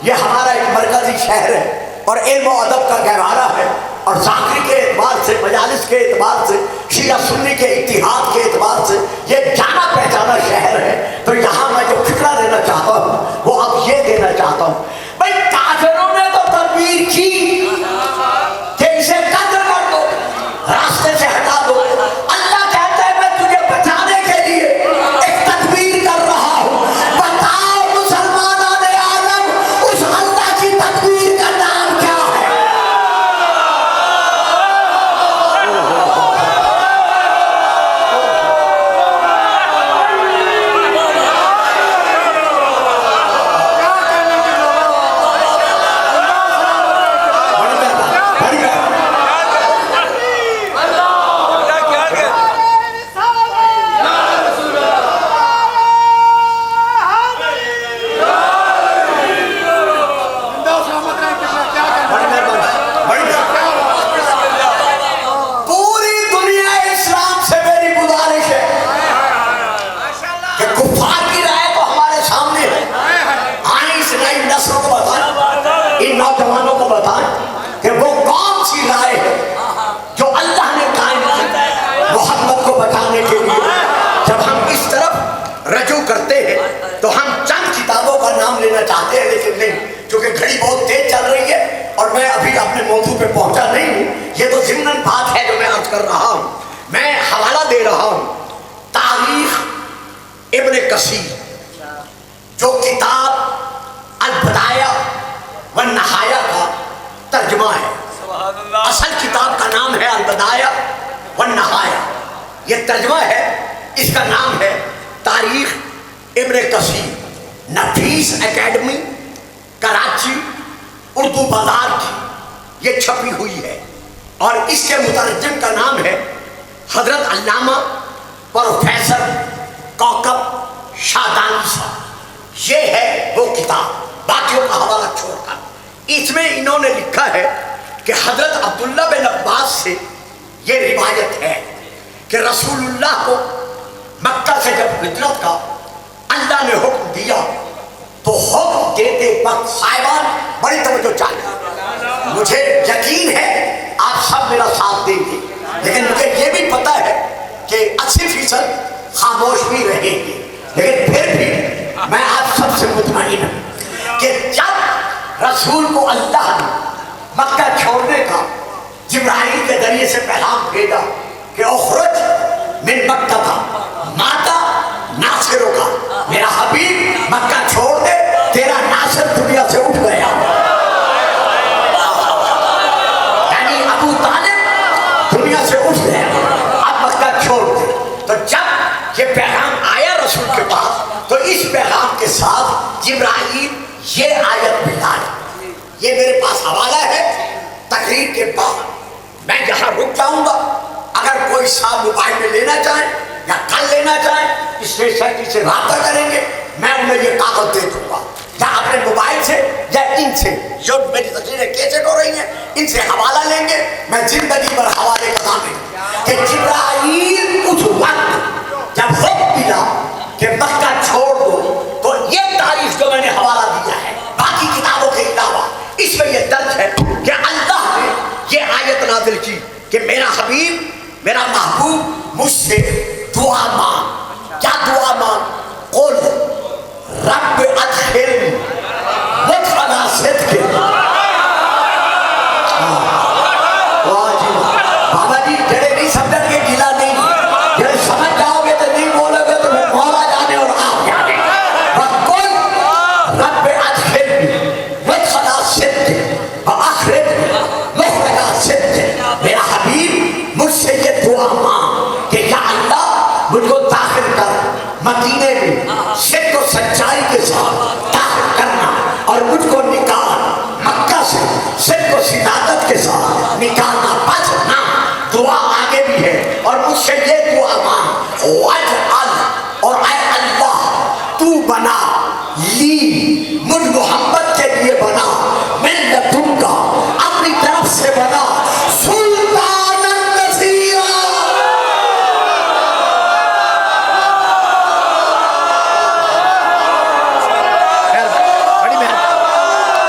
ये हमारा एक मरकजी शहर है और इल्म और अदब का गहवारा है और ज़ाकिर के एतबार से, मजालिस के एतबार से, शिया सुन्नी के इत्तिहाद के एतबार से ये जाना पहचाना शहर है। तो यहाँ मैं जो फिक्रा देना चाहता हूँ वो अब ये देना चाहता हूँ, भाई काफिरों ने तो तदबीर की कि इसे कत्ल कर दो, रास्ते से हटा दो। अल्लाह कहता है मैं तुझे बचाने के लिए एक तदबीर कर रहा हूँ। बताओ मुसलमानाने आलम, उस अल्लाह की तदबीर का नाम क्या है? नौजवानों को बताएं कि वो कौन सी राय है जो अल्लाह ने कायम की मोहम्मद को बचाने के लिए। जब हम इस तरफ रजू करते हैं तो हम चंद किताबों का नाम लेना चाहते हैं, लेकिन नहीं, क्योंकि घड़ी बहुत तेज चल रही है और मैं अभी अपने मौजू पे पहुंचा नहीं हूं। ये तो ज़िम्नन बात है जो मैं अर्ज कर रहा हूं। मैं हवाला दे रहा हूं तारीख इब्न कसीर, जो किताब अल बदाया व नहाया का तर्जुमा है। असल किताब का नाम है अल बदाया व नहाया, ये तर्जुमा है, इसका नाम है तारीख इब्न कसीर। नफीस एकेडमी कराची उर्दू बाजार की ये छपी हुई है और इसके मुतरजम का नाम है हजरत अल्लामा प्रोफेसर कौकब शादानी साहब। ये है वो किताब, बाकियों का हवाला छोड़कर। इसमें इन्होंने लिखा है कि हजरत अब्दुल्ला बिन अब्बास से ये रिवायत है कि रसूलुल्लाह को मक्का से जब हिजरत का अल्लाह ने हुक्म दिया तो हुक्म देते वक्त साहिबान बड़ी तवज्जो चाहिए। मुझे यकीन है आप सब मेरा साथ देंगे, लेकिन मुझे ये भी पता है कि 80% खामोश भी रहेंगे, लेकिन फिर भी मैं आप सबसे मुतमईन हूं कि जब रसूल को अल्लाह ने मक्का छोड़ने का जिब्राइल के जरिए से पैगाम भेजा कि उखरुज मिन मक्का था माता नासिरों का, मेरा हबीब मक्का छोड़ दे, तेरा नासिर दुनिया से उठ गया। यानी अबू तालिब दुनिया से उठ गया, अब मक्का छोड़ दे। तो जब ये पैगाम आया रसूल के पास तो इस पैगाम के साथ जिब्राइल ये आयत भी लाई। ये मेरे पास हवाला है। तकरीर के बाद मैं यहाँ रुक जाऊंगा, अगर कोई साहब मोबाइल में लेना चाहे या कल लेना चाहे, स्पेशलिटी से रब्ता करेंगे, मैं उन्हें ये कागज दे दूंगा, या अपने मोबाइल से या इनसे जो मेरी तस्वीरें कैसे हो रही हैं इनसे हवाला लेंगे। मैं जिंदगी भर हवाले का दाम कि जिब्राइल उस वक्त जब वक्त मिला कि मक्का छोड़ दो तो ये तारीफ जो मैंने हवाला दिया है बाकी किताबों के अलावा, इसमें यह दर्ज है कि अल्लाह ने ये आयत नाज़िल की कि मेरा हबीब, मेरा महबूब मुझसे दुआ मांग। क्या दुआ मांग? कुल रब्ब अदखिलनी मुदखला सिद्क़। बाबा जी जड़े नहीं समझेंगे, गिला नहीं, जड़े समझ जाओगे तो नहीं बोलोगे तो मौला जाने और आप जाने। कुल रब्ब अदखिलनी मुदखला सिद्क़ व अखरिजनी मुखरजा सिद्क़। मेरा हबीब मुझसे ये दुआ मांग कि या अल्लाह मुझको दाखिल कर मदीने में सिद्क़ और सच्चाई के साथ दाखिल करना, और मुझको निकाल मक्का से सिद्क़ और सिदाकत के साथ निकालना। बस ना, दुआ आगे भी है और मुझसे ये दुआ मांग वजअल, और ऐ अल्लाह तू बना ली मुझ मोहम्मद के लिए बना, मैं तुमका अपनी तरफ से बना सुल्तान नसीरा। बड़ी मेहरबानी।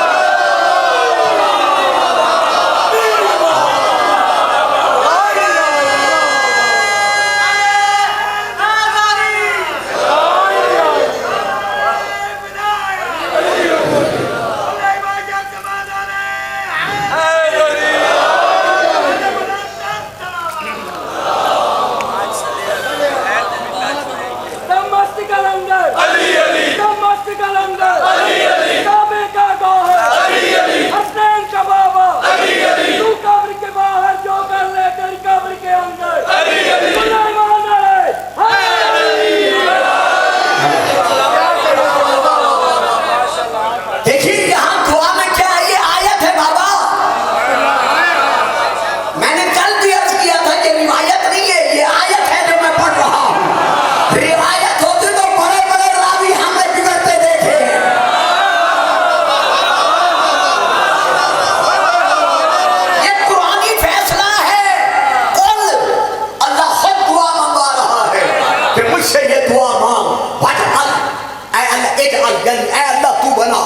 अल्लाह तू बना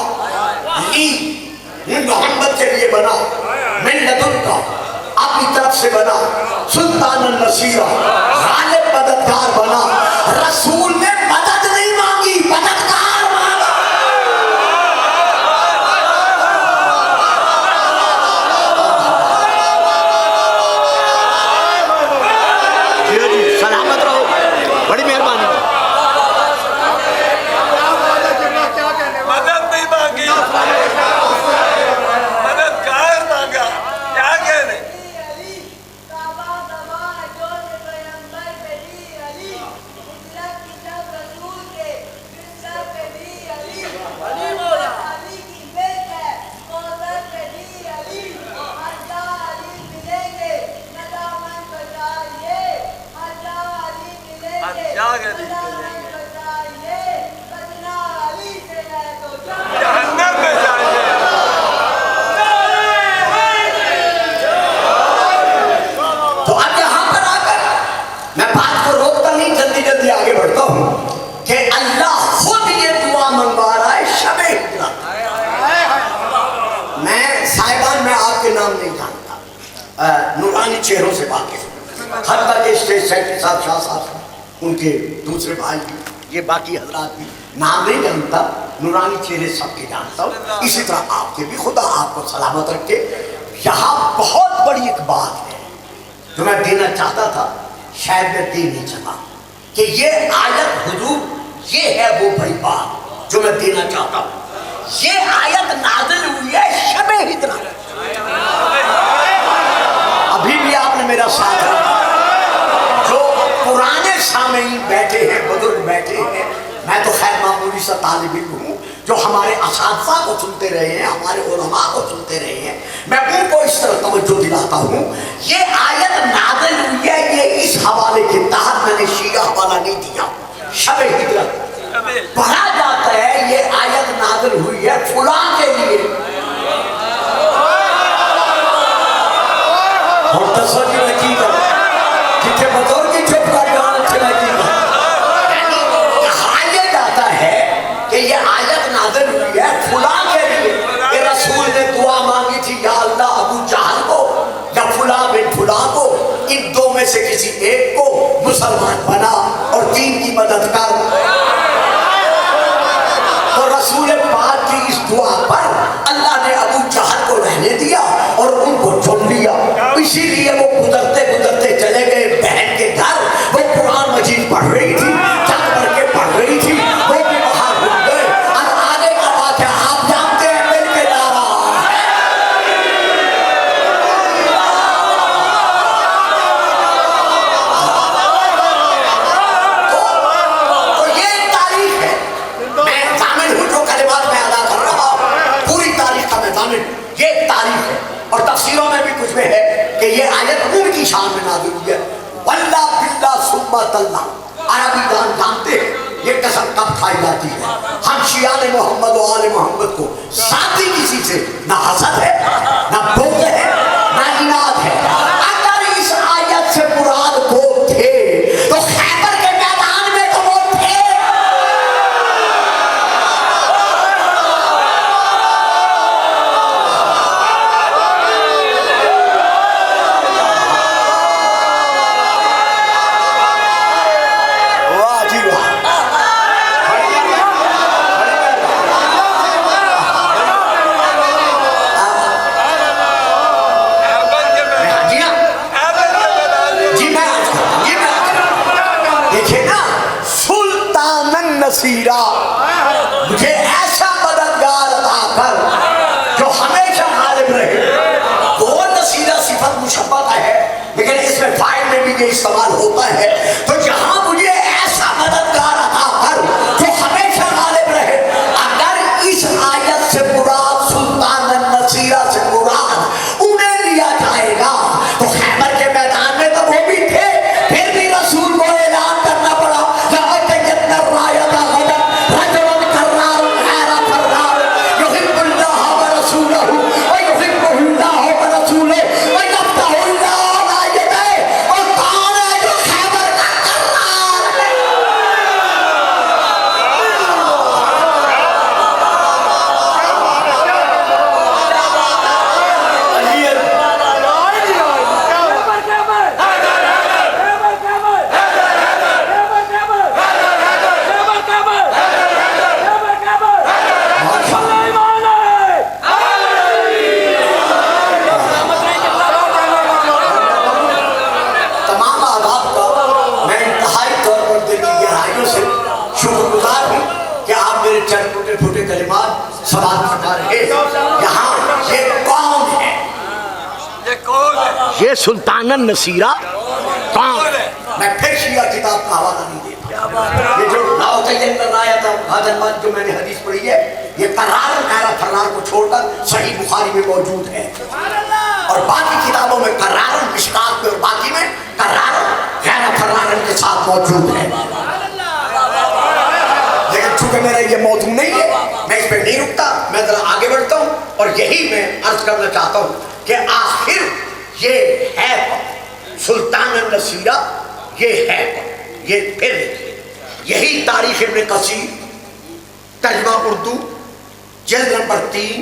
मोहम्मद के लिए बना, मैं लदुन का अपनी तरफ से बना, सुल्तान नसीरा गालिब मददगार बना। रसूल ने मदद नहीं मांगी, मददगार मांगा। सलामत रहो, बड़ी मेहरबानी। मदद नहीं मांगी, मददगार मांगा। क्या कहने जहन्नम में जाइए। तो अब यहां पर आकर मैं बात को रोकता नहीं, जल्दी जल्दी आगे बढ़ता हूं कि अल्लाह खुद ये दुआ मंगवा रहा है शबे हिजरत। मैं साहिबान में आपके नाम नहीं जानता, नूरानी चेहरों से वाकिफ, हत्ता के स्टेज सेक्रेटरी साहब, शाह साहब, उनके दूसरे भाई भी, ये बाकी हजरात भी नाम नहीं जानता, नूरानी चेहरे सबके जानता हूँ। इसी तरह आपके भी, खुदा आपको सलामत रखे। यहाँ बहुत बड़ी एक बात है जो मैं देना चाहता था, शायद मैं दे नहीं सका, कि ये आयत हुजूर, ये है वो बड़ी बात जो मैं देना चाहता हूँ। ये आयत नाज़िल हुई है शबे हिजरत। अभी भी आपने मेरा साथ रखा। जो पुराने सामईन बैठे हैं, बुजुर्ग बैठे हैं, मैं तो खैर मामूली सा तालिब इल्म हूँ, जो हमारे असातिज़ा को सुनते रहे हैं, हमारे उलमा को सुनते रहे हैं, मैं उनको इस तरह तवज्जो दिलाता हूँ। ये आयत नाज़िल हुई है, ये इस हवाले के तहत मैंने शीया हवाला नहीं दिया। शब हिजरत पढ़ा जाता है, ये आयत नाज़िल हुई है फुलां के लिए। और तस्वीर में की कर जिथे बतौर की चुप कर जान चला की कहा यह जाता है कि ये आयत नाज़िल हुई है फुलां के लिए। कि रसूल ने दुआ मांगी थी, या अल्लाह अबू जहल को या फुला बिन फुला को, इन दो में से किसी एक को मुसलमान बना और दीन की मदद कर। तो रसूल पाक की इस दुआ पर अल्लाह ने अबू जहल को रहने दिया और उनको चुन लिया। इसीलिए वो गुजरते गुजरते चले गए बहन के घर। वो कुरान मजीद पढ़ रही थी, चंद भर के पढ़ रही थी, वो भी वहां रुक गए। और आगे का वाक़या आप जानते हैं, मिल के जा रहा है। तो ये तारीख है। मैं जामिन हूँ, जो कलिमात में अदा कर रहा हूँ, पूरी तारीख का मैं जामिन। ये तारीख है और तफसीरों में भी कुछ में है कि ये आयत उनकी शान में नाज़िल हुई है। वल्ला बिल्ला सुम्मा तल्ला, अरबी जान जानते हैं ये कसम कब खाई जाती है। हम शियान मोहम्मद और आले मोहम्मद को साथी किसी से ना हसद है, ना बुग़्ज़ है, ना इनाद है। अगर इस आयत से मुराद को थे तो खैबर के मैदान में तो वो थे। वाह जी वाह। देखिए ना, सुल्तानन नसीरा, मुझे ऐसा मददगार अता कर जो हमेशा गालिब रहे। वो नसीरा सिफत मुशब्बह का है, लेकिन इसमें फाइल में भी ये इस्तेमाल होता है। तो जहां मुझे ऐसा मददगार अता कर जो हमेशा गालिब रहे, अगर इस आयत से मुराद सुल्तानन नसीरा से मुराद उन्हें लिया जाएगा तो खैबर के मैदान में तो वो भी थे, फिर भी रसूल को ऐलान करना पड़ा। और कौन है जो खैबर का ये सुल्तानन नसीरा कौन? मैं फिर शिया किताब का हवाला नहीं देता। ये जो जो मैंने हदीस पढ़ी है, ये करार गैरा फर्रार को छोड़कर सही बुखारी में मौजूद है, और बाकी किताबों में करार मिशकात में और बाकी में करार गैरा फर्रार के साथ मौजूद है। लेकिन चूंकि मेरा ये मौजूद नहीं है, मैं इस पर नहीं रुकता, मैं जरा आगे बढ़ता हूँ और यही मैं अर्ज करना चाहता हूँ कि आखिर ये है सुल्तान नसीरा, ये है ये फिर यही तारीख इब्न कसीर तर्जुमा उर्दू जिल्द नंबर 3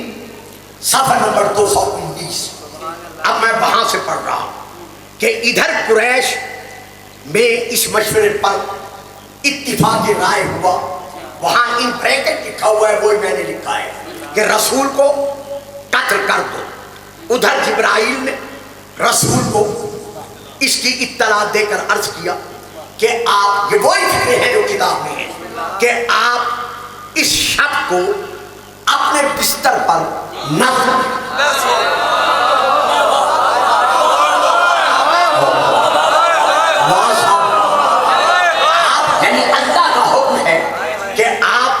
सफ़ा नंबर 219। अब मैं वहां से पढ़ रहा हूं कि इधर कुरैश में इस मशवरे पर इत्तिफाक राय हुआ, वहां इन ब्रैकेट लिखा हुआ है, वही मैंने लिखा है कि रसूल को कत्ल कर दो। उधर जिब्राइल ने रसूल को इसकी इत्तला देकर अर्ज किया कि आप, ये वही फिक्र है जो किताब में है, कि आप इस शब्द को अपने बिस्तर पर न यानी अल्लाह का हुक्म है कि आप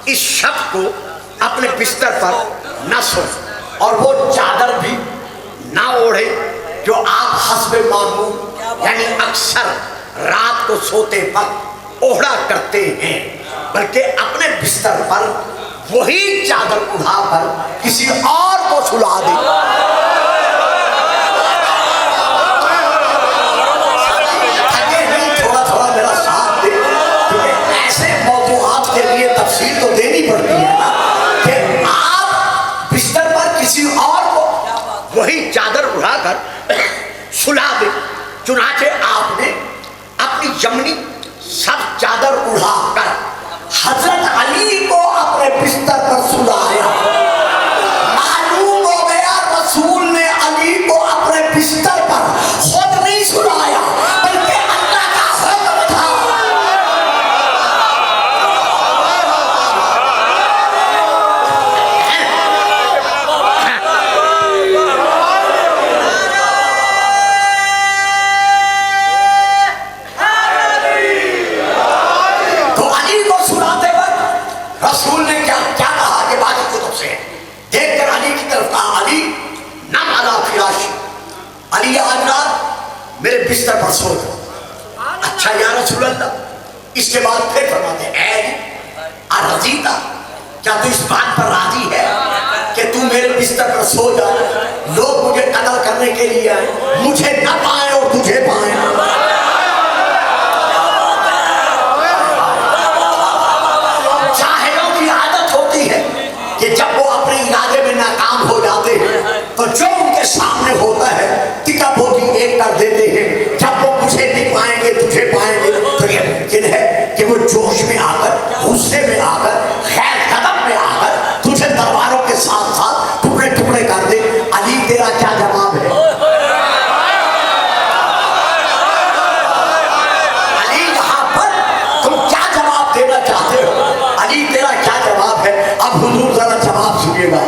इस शब्द को अपने बिस्तर पर न सोएं और वो चादर भी ना ओढ़े जो आप हस्बे मामूल यानी अक्सर रात को सोते वक्त ओढ़ा करते हैं, बल्कि अपने बिस्तर पर वही चादर उठाकर किसी और को सुला दे। थोड़ा थोड़ा मेरा साथ दे, क्योंकि ऐसे मौजूदात के लिए तफसील तो देनी पड़ती है ना, कि आप बिस्तर पर किसी और को वही चादर उठाकर सुला दे। चुनाचे आपने अपनी जमनी सब चादर उड़ाकर हजरत अली को अपने बिस्तर पर सुलाया। मालूम हो गया रसूल ने अली को अपने बिस्तर पर खुद नहीं सुलाया, बल्कि अल्लाह का हुक्म था। रसूल ने क्या क्या कहा कि बाकी कुतुब से देखकर अली की तरफ कहा, अली नम अला फिराशी, अली आज रात मेरे बिस्तर पर सो जाओ। अच्छा या रसूल अल्लाह। इसके बाद फिर फरमाते हैं, अरजीता, क्या तू इस बात पर राजी है कि तू मेरे बिस्तर पर सो जा? लोग मुझे कत्ल करने के लिए आए, मुझे न पाए और तुझे पाए। कि जब वो अपने इरादे में नाकाम हो जाते हैं तो जो उनके सामने होता है टिका बोटी एक कर देते हैं। जब वो मुझे नहीं पाएंगे तुझे पाएंगे, तो ये मुमकिन है कि वो जोश में आकर, गुस्से में आकर, खैर कदम में आकर तुझे तलवारों के साथ साथ टुकड़े टुकड़े कर दे। अली तेरा क्या जवाब है? अली यहाँ पर तुम क्या जवाब देना चाहते हो? अली तेरा क्या जवाब है? अब हुजूर जरा जवाब सुनिएगा।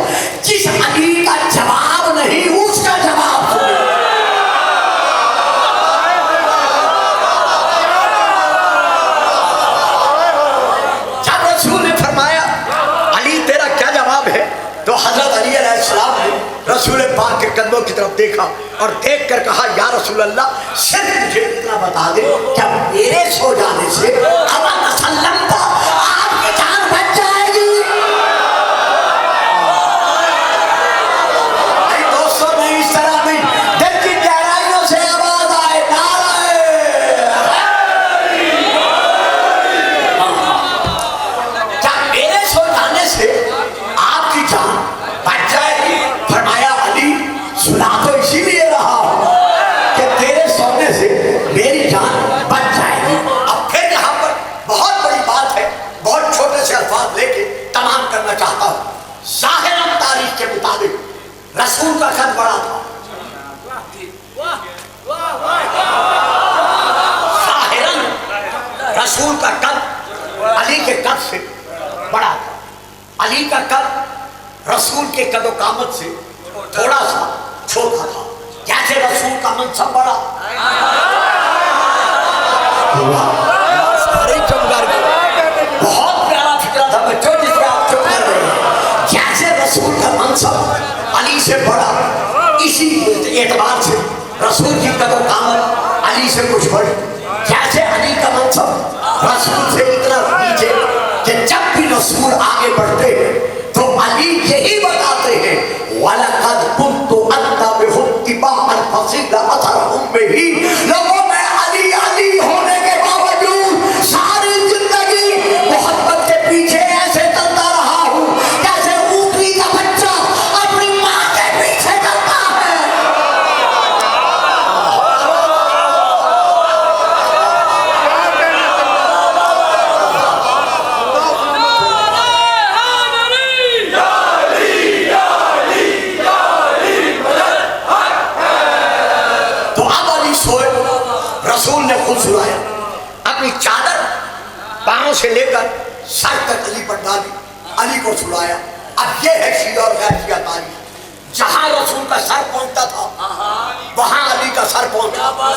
जिस अली का जवाब नहीं उसका जवाब सुनिएगा। जब रसूल ने फरमाया अली तेरा क्या जवाब है, तो हजरत अली अलैहिस्सलाम ने रसूल पाक के कदमों की तरफ देखा और देखकर कहा, या रसूल अल्लाह, सिर्फ मुझे इतना बता दे क्या मेरे सो जाने से अबा नसल्लम का आपकी जान बच जाएगी? दोस्तों नहीं, इस तरह नहीं, दिल की गहराइयों से आवाज आए, नारे क्या मेरे सो जाने से आपकी जान बच जाएगी? फरमाया अली सुना तो इसीलिए रहा कि तेरे सोने से मेरी जान बच जाएगी। अब फिर यहाँ पर बहुत बड़ी बात है, बहुत छोटे से अल्फाज लेके तमाम करना चाहता हूँ। ज़ाहिरन तारीख के मुताबिक रसूल का कद बड़ा था, ज़ाहिरन रसूल का कद अली के कद से बड़ा था। अली का कद रसूल के कदो कामत से थोड़ा सा छोटा था। कैसे रसूल का मनसब बढ़ा। बहुत प्यारा फिक्रा था बच्चों जिसके आप चुप कर रहे हैं। कैसे रसूल का मनसब अली से बढ़ा, इसी एतबार से रसूल की कदर कामत अली से कुछ बढ़ी। कैसे अली का मनसब रसूल से इतना नीचे कि जब भी रसूल आगे बढ़ते हैं तो अली यही बताते हैं वलक़द कुन्तु अत्तबिहुत्तिबा अल-फसीला अथरहुम बिही। लोगों में अली अली होने के बावजूद सारी जिंदगी मोहब्बत के पीछे ऐसे चलता रहा हूँ जैसे ऊपरी का बच्चा अपनी माँ के पीछे चलता है। रसूल ने खुद सुनाया, अपनी चादर पांव से लेकर सर तक अली पर डाली, अली को सुनाया। अब ये है शीया और गैर शीया तारीख। जहां रसूल का सर पहुंचता था वहां अली का सर पहुंचा। वाह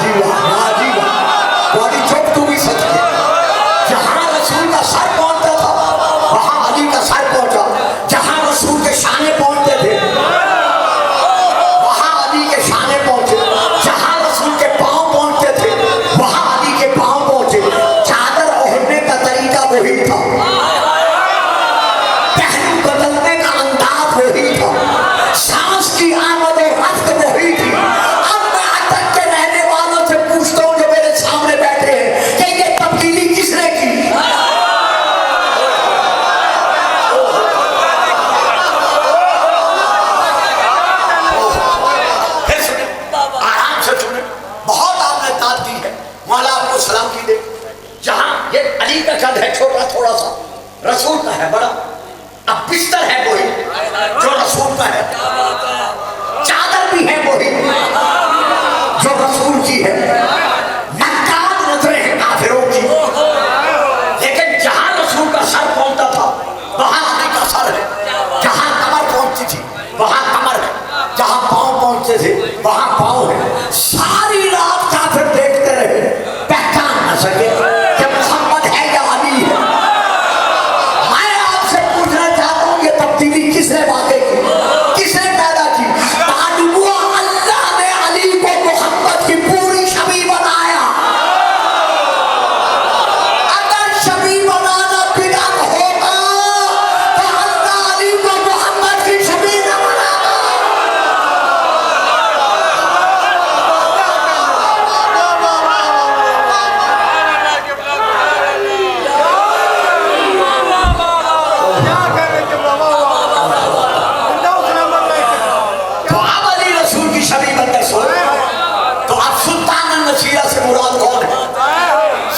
जी वाह, वाह जी वाह, बड़ी चुप तू भी सच है। जहां रसूल का सर पहुंचता था वहां अली का सर पहुंचा। जहां रसूल के शाने पहुंचते थे वही था, पहलू बदलने का अंदाज वही था, सांस की आमद और रफ्त वही थी। अब मैं अटक के रहने वालों से पूछता हूँ जो मेरे सामने बैठे हैं कि ये तब्दीली किसने की? फिर सुने, आराम से सुने, बहुत आपने दाद दी है, मौला आपको सलाम की दे। जहां ये अली का कद है छोटा थोड़ा सा, रसूल का है बड़ा। अब बिस्तर है वही जो रसूल का है, चादर भी है वही जो रसूल की है, नक्काद नजरें हैं काफिरों की। लेकिन जहां रसूल का सर पहुंचता था वहां अली का सर है। जहां कमर पहुंचती थी वहां कमर है। जहां पांव पहुंचते थे वहां पांव है। सारी रात काफिर देखते रहे, पहचान न सके किसने वाकई की, किसने पैदा की। अल्लाह ने अली को मोहब्बत की पूरी छवि बनाया। अगर छवि बनाना बिदअत होगा तो अल्लाह अली को मोहब्बत की छवि न बनाता। तो अब सुल्तान नसीरा से मुराद कौन है?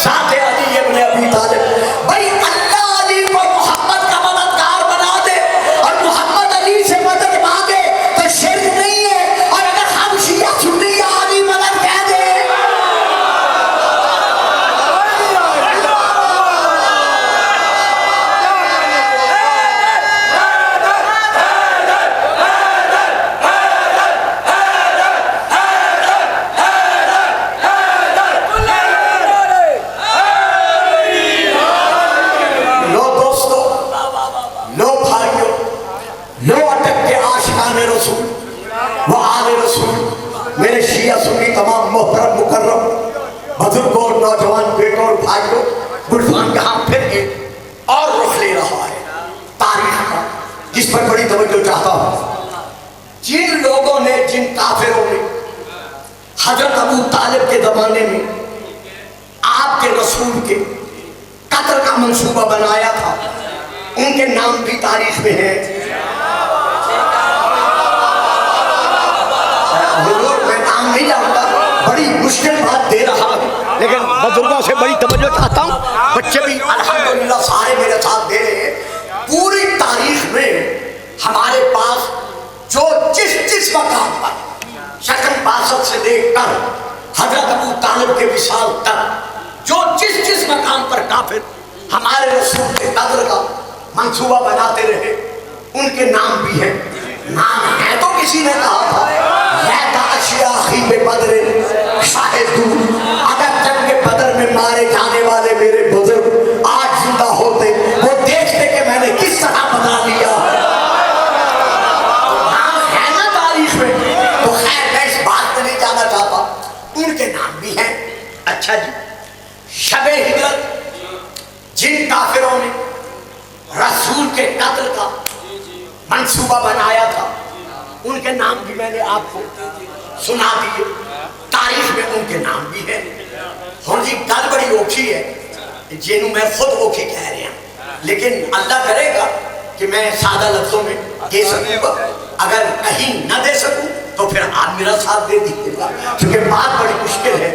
साथे अली इब्न अबी तालिब। भाई अल्लाह अली को मोहब्बत का मददगार बना दे और मोहम्मद अली से मदद मांगे तो शिर्क नहीं है। और अगर हम शिया सुन्नी या अली मदद कह दे रसूल व आले रसूल, मेरे शिया सुन्नी तमाम मोहतरम मुकर्रम बुजुर्गों और नौजवान बेटों और भाइयों, गुलफान यहाँ फिर एक और रुख ले रहा है तारीख का, जिस पर बड़ी तवज्जो चाहता हूँ। जिन लोगों ने, जिन काफिरों ने हजरत अबू तालिब के जमाने में आपके रसूल के कत्ल का मंसूबा बनाया था, उनके नाम भी तारीख में है। मैं नाम नहीं जानता, बड़ी मुश्किल बात दे रहा हूं, लेकिन बुजुर्गों से बड़ी तवज्जो चाहता हूं। बच्चे भी अल्हम्दुलिल्लाह सारे मेरे साथ दे रहे हैं। पूरी तारीख में हमारे पास जो जिस मकाम पर शकन बासत से लेकर हजरत अबू तालिब के विशाल तक जो जिस मकाम पर काफिर हमारे रसूल के कद्र का मंसूबा बनाते रहे, उनके नाम भी हैं। नाम है तो किसी ने कहा था, अगर जंग के बदर में मारे जाने वाले मेरे बुजुर्ग आज जिंदा होते, वो देखते कि मैंने किस तरह बना लिया। नाम है ना तारीख में, तो खैर मैं इस बात में नहीं जाना चाहता, उनके नाम भी हैं। अच्छा जी, शबे हिजरत जिन काफिरों ने रसूल के कत्ल का मंसूबा बनाया था, उनके नाम भी मैंने आपको सुना दिए, तारीख में उनके नाम भी है। हम जी गल बड़ी औखी है, जिन्हों मैं खुद औखी कह रहा हूं, लेकिन अल्लाह करेगा कि मैं सादा लफ्जों में दे सकूंगा। अगर कहीं न दे सकूं तो फिर आप मेरा साथ दे दीजिएगा, क्योंकि बात बड़ी मुश्किल है।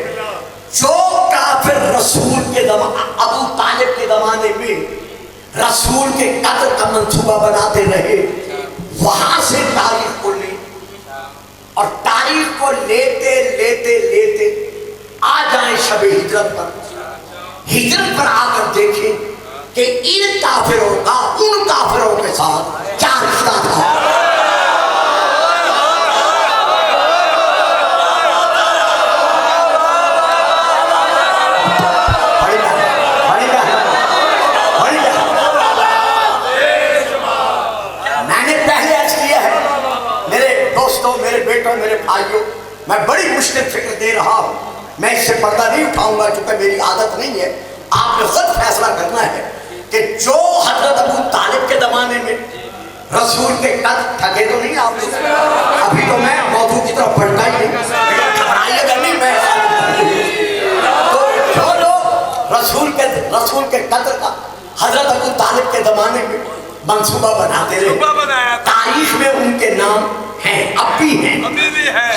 जो काफिर रसूल के अबू तालिब के जमाने में रसूल के कत्ल का मंसूबा बनाते रहे, वहां से तारीख को ले और तारीख को लेते लेते लेते आ जाए शबे हिजरत पर आकर देखें कि इन काफिरों का उन काफिरों के साथ क्या रिश्ता था। मेरे बेटों, मेरे भाइयों, मैं बड़ी मुश्किल फिक्र दे रहा हूं, मैं इससे पर्दा नहीं उठाऊंगा क्योंकि मेरी आदत नहीं है। आपने खुद फैसला करना है कि जो हजरत अबू तालिब के जमाने में रसूल के कद थके तो नहीं आप लोग, अभी तो मैं मौजूद की तरफ बढ़ता ही नहीं, घबराइएगा नहीं। मैं तो जो लोग रसूल के कद का हजरत अबू तालिब के जमाने में मंसूबा बनाते रहे, तारीख में उनके नाम हैं, अब भी हैं।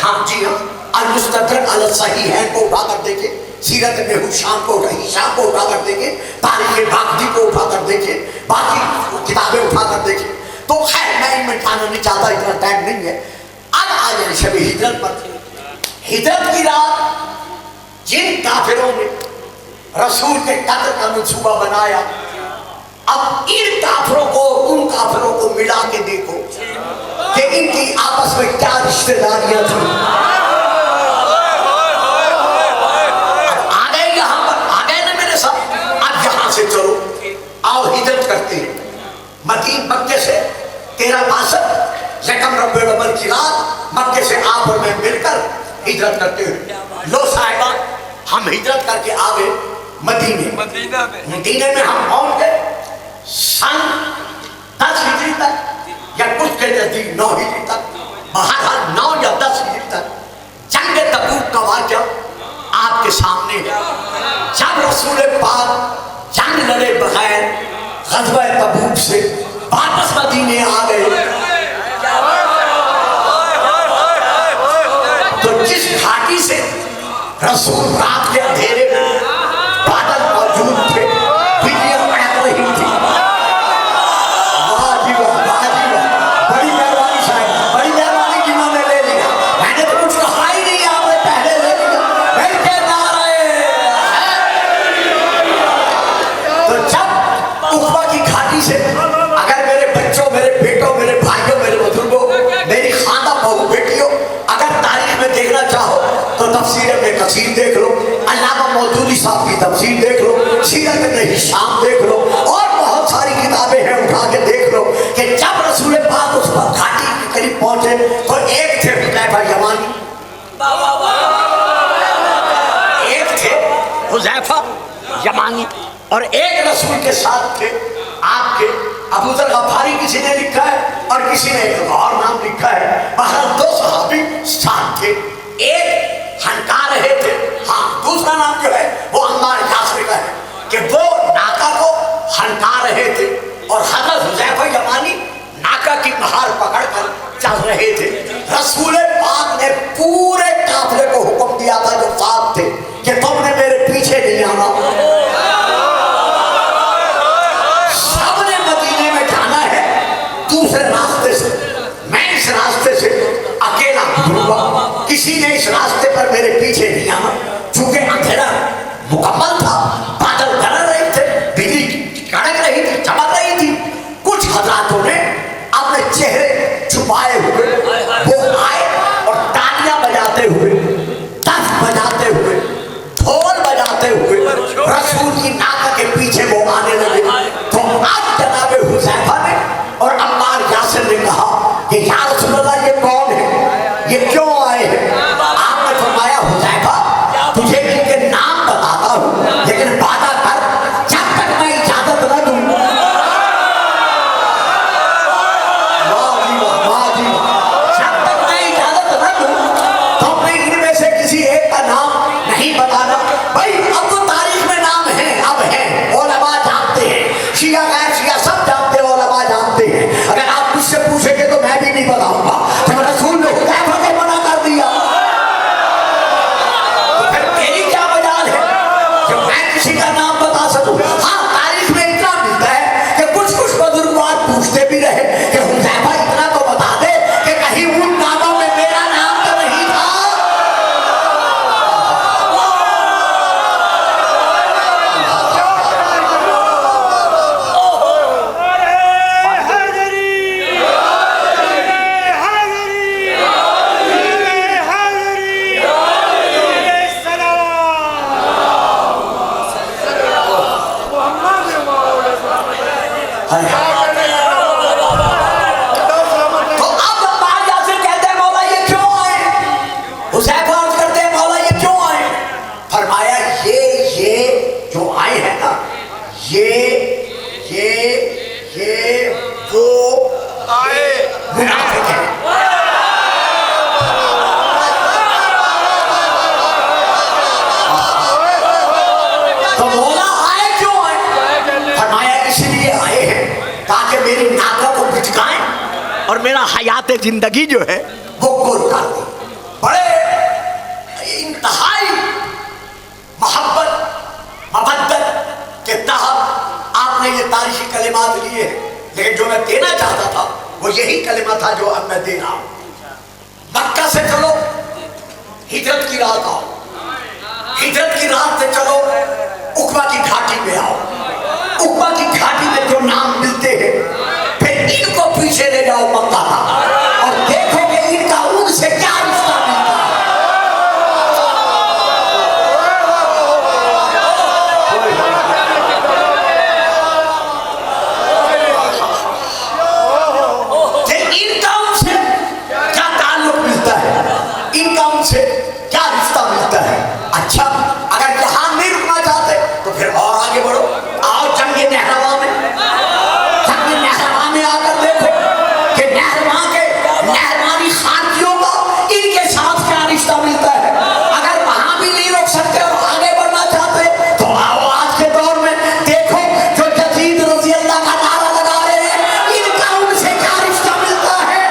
हाँ जी हाँ, अल-मुस्तदरक अल-सहीहैन को उठाकर देखे, सीरत में हुशाम को उठाकर देखे, तारीख बागदी को उठाकर देखे, बाकी किताबें उठाकर देखे। तो खैर मैं इनमें जाना नहीं चाहता, इतना टाइम नहीं है। अब आ जाए शब हिजरत पर। हिजरत की रात जिन काफिरों ने रसूल के कत्ल का मंसूबा बनाया, अब इन काफिरों को उन काफिरों को मिला के देखो कि इनकी आपस में क्या रिश्तेदारियां थी। आ गए यहां पर, आ गए ना मेरे साथ। अब यहां से चलो, आओ हिजरत करते हैं। मक्के से 1362 यकम रबीउल अव्वल की रात मक्के से आप और मैं मिलकर हिजरत करते हैं। लो साहिबा, हम हिजरत करके आ गए मदीने में हम पहुंच गए सन 10 हिजरी तक, या कुछ के नजदीक 9 हिजरी तक, बहरहाल 9 या 10 हिजरी तक जंग तबूक का वाक़या आपके सामने है। जब रसूल पाक जंग लड़े बगैर ग़ज़वा तबूक से वापस मदीने आ गए, तो जिस घाटी से रसूल रात के अंधेरे में बादल मौजूद थे, बिजलियां कड़क रही थी। वाह जी वाह, वाह जी वाह, बड़ी मेहरबानी साहब, बड़ी मेहरबानी जिन्होंने ले लिया। मैंने तो कुछ कहा ही नहीं, आपने पहले ले लिया। बैठे नारे। तो जब उक़बा की घाटी से अगर मेरे बच्चों, मेरे बेटों, मेरे भाइयों, मेरे बुजुर्गों, मेरी खानदान बहू बेटियों, अगर तारीख में देखना चाहो तो तफसीर इब्न कसीर देख लो, अल्लामा मौदूदी साहब की तफसीर देख लो, सीरत इब्न हिशाम देख लो, और बहुत सारी किताबें हैं, उठा के देख लो कि जब रसूल पाक उस पर घाटी के करीब पहुंचे तो एक थे हुज़ैफा यमानी, एक थे हुज़ैफा यमानी, और एक रसूल के साथ थे आपके अबू ज़र गफ़ारी, किसी ने लिखा है और किसी ने एक और नाम लिखा है। बहरहाल 2 सहाबी साथ थे, एक हनका रहे थे, हाँ दूसरा नाम जो है वो अम्मार यासिर का है, कि वो नाका को हनका रहे थे और हज़रत हुज़ैफा यमानी नाका की महार पकड़कर चल रहे थे। रसूल पाक ने पूरे काफिले को हुक्म दिया था जो साथ थे कि तुमने मेरे पीछे नहीं आना, सबने मदीने में जाना है दूसरे रास्ते से, मैं इस रास्ते से अकेला गुजरूंगा, किसी ने इस रास्ते पर मेरे पीछे नहीं आना। चूंकि अंधेरा मुकम्मल था, बादल गरज रहे थे, बिजली कड़क रही थी, चमक रही थी, कुछ हज़रातों ने अपने चेहरे छुपाए हुए नाका के पीछे वो आने लगे। तो आज जनाब हुज़ैफा ने और अम्मार यासिर ने कहा कि या रसूल अल्लाह ये कौन है, ये क्यों आए हैं? आपने फरमाया हुज़ैफा तुझे इनके नाम बताता हूँ, लेकिन वादा कर जब तक मैं इजाजत न दूं। जब तक मैं इजाजत न दूं तो मैं इनमें से किसी एक का नाम नहीं बताना। भाई अब तो तारीख में नाम है, अब है, उलमा जानते हैं, शिया गैर शिया सब जानते हैं, उलमा जानते हैं। अगर आप मुझसे पूछेंगे तो मैं भी नहीं बताऊंगा। तो रसूल ने हुज़ैफा को मना कर दिया, तो फिर मेरी क्या मजाल है कि मैं किसी का नाम बता सकूं? हाँ, तारीख में इतना मिलता है कि कुछ कुछ बुजुर्ग पूछते भी रहे कि हुज़ैफा इतना तो बता दे कि कहीं उन नामों में मेरा नाम तो नहीं था। तो अब अम्मार यासिर कहते हैं मौला ये क्यों आए? हुज़ैफा अर्ज़ करते हैं मौला ये क्यों आए? फरमाया ये जो आए हैं ना, ये वो आए मुनाफिक हैं। तो मौला आए क्यों आए? फरमाया इसलिए आए हैं ताकि मेरी नाका को बिचकाएं और मेरा हयात जिंदगी जो है वो गोल कर दे। बड़े इंतहाई मोहब्बत मवद्दत के तहत आपने ये तारीखी कलिमात लिए हैं, लेकिन जो मैं देना चाहता था वो यही कलिमा था जो अब मैं दे रहा हूं। मक्का से चलो, हिजरत की रात आओ, हिजरत की रात से चलो उकबा की घाटी में आओ, उकबा की घाटी में जो नाम मिलते हैं फिर इनको पीछे ले जाओ मक्का का और देखोगे इनका उनसे क्या रिश्ता मिलता है। कि इनका उनसे क्या ताल्लुक मिलता है, इनका उनसे क्या रिश्ता मिलता है। अच्छा, अगर यहां नहीं रुकना चाहते तो फिर और आगे बढ़ो, आओ जंगे नहरवा में, जंगे नहरवा में आकर देखो कि नहरवा के नहरवानी खानकियों का इनके साथ क्या रिश्ता मिलता है। अगर वहां भी नहीं रोक सकते और आगे बढ़ना चाहते तो आओ आज के दौर में देखो जो यजीद रज़ी अल्लाह का नारा लगा रहे हैं, इनका उनसे क्या रिश्ता मिलता है।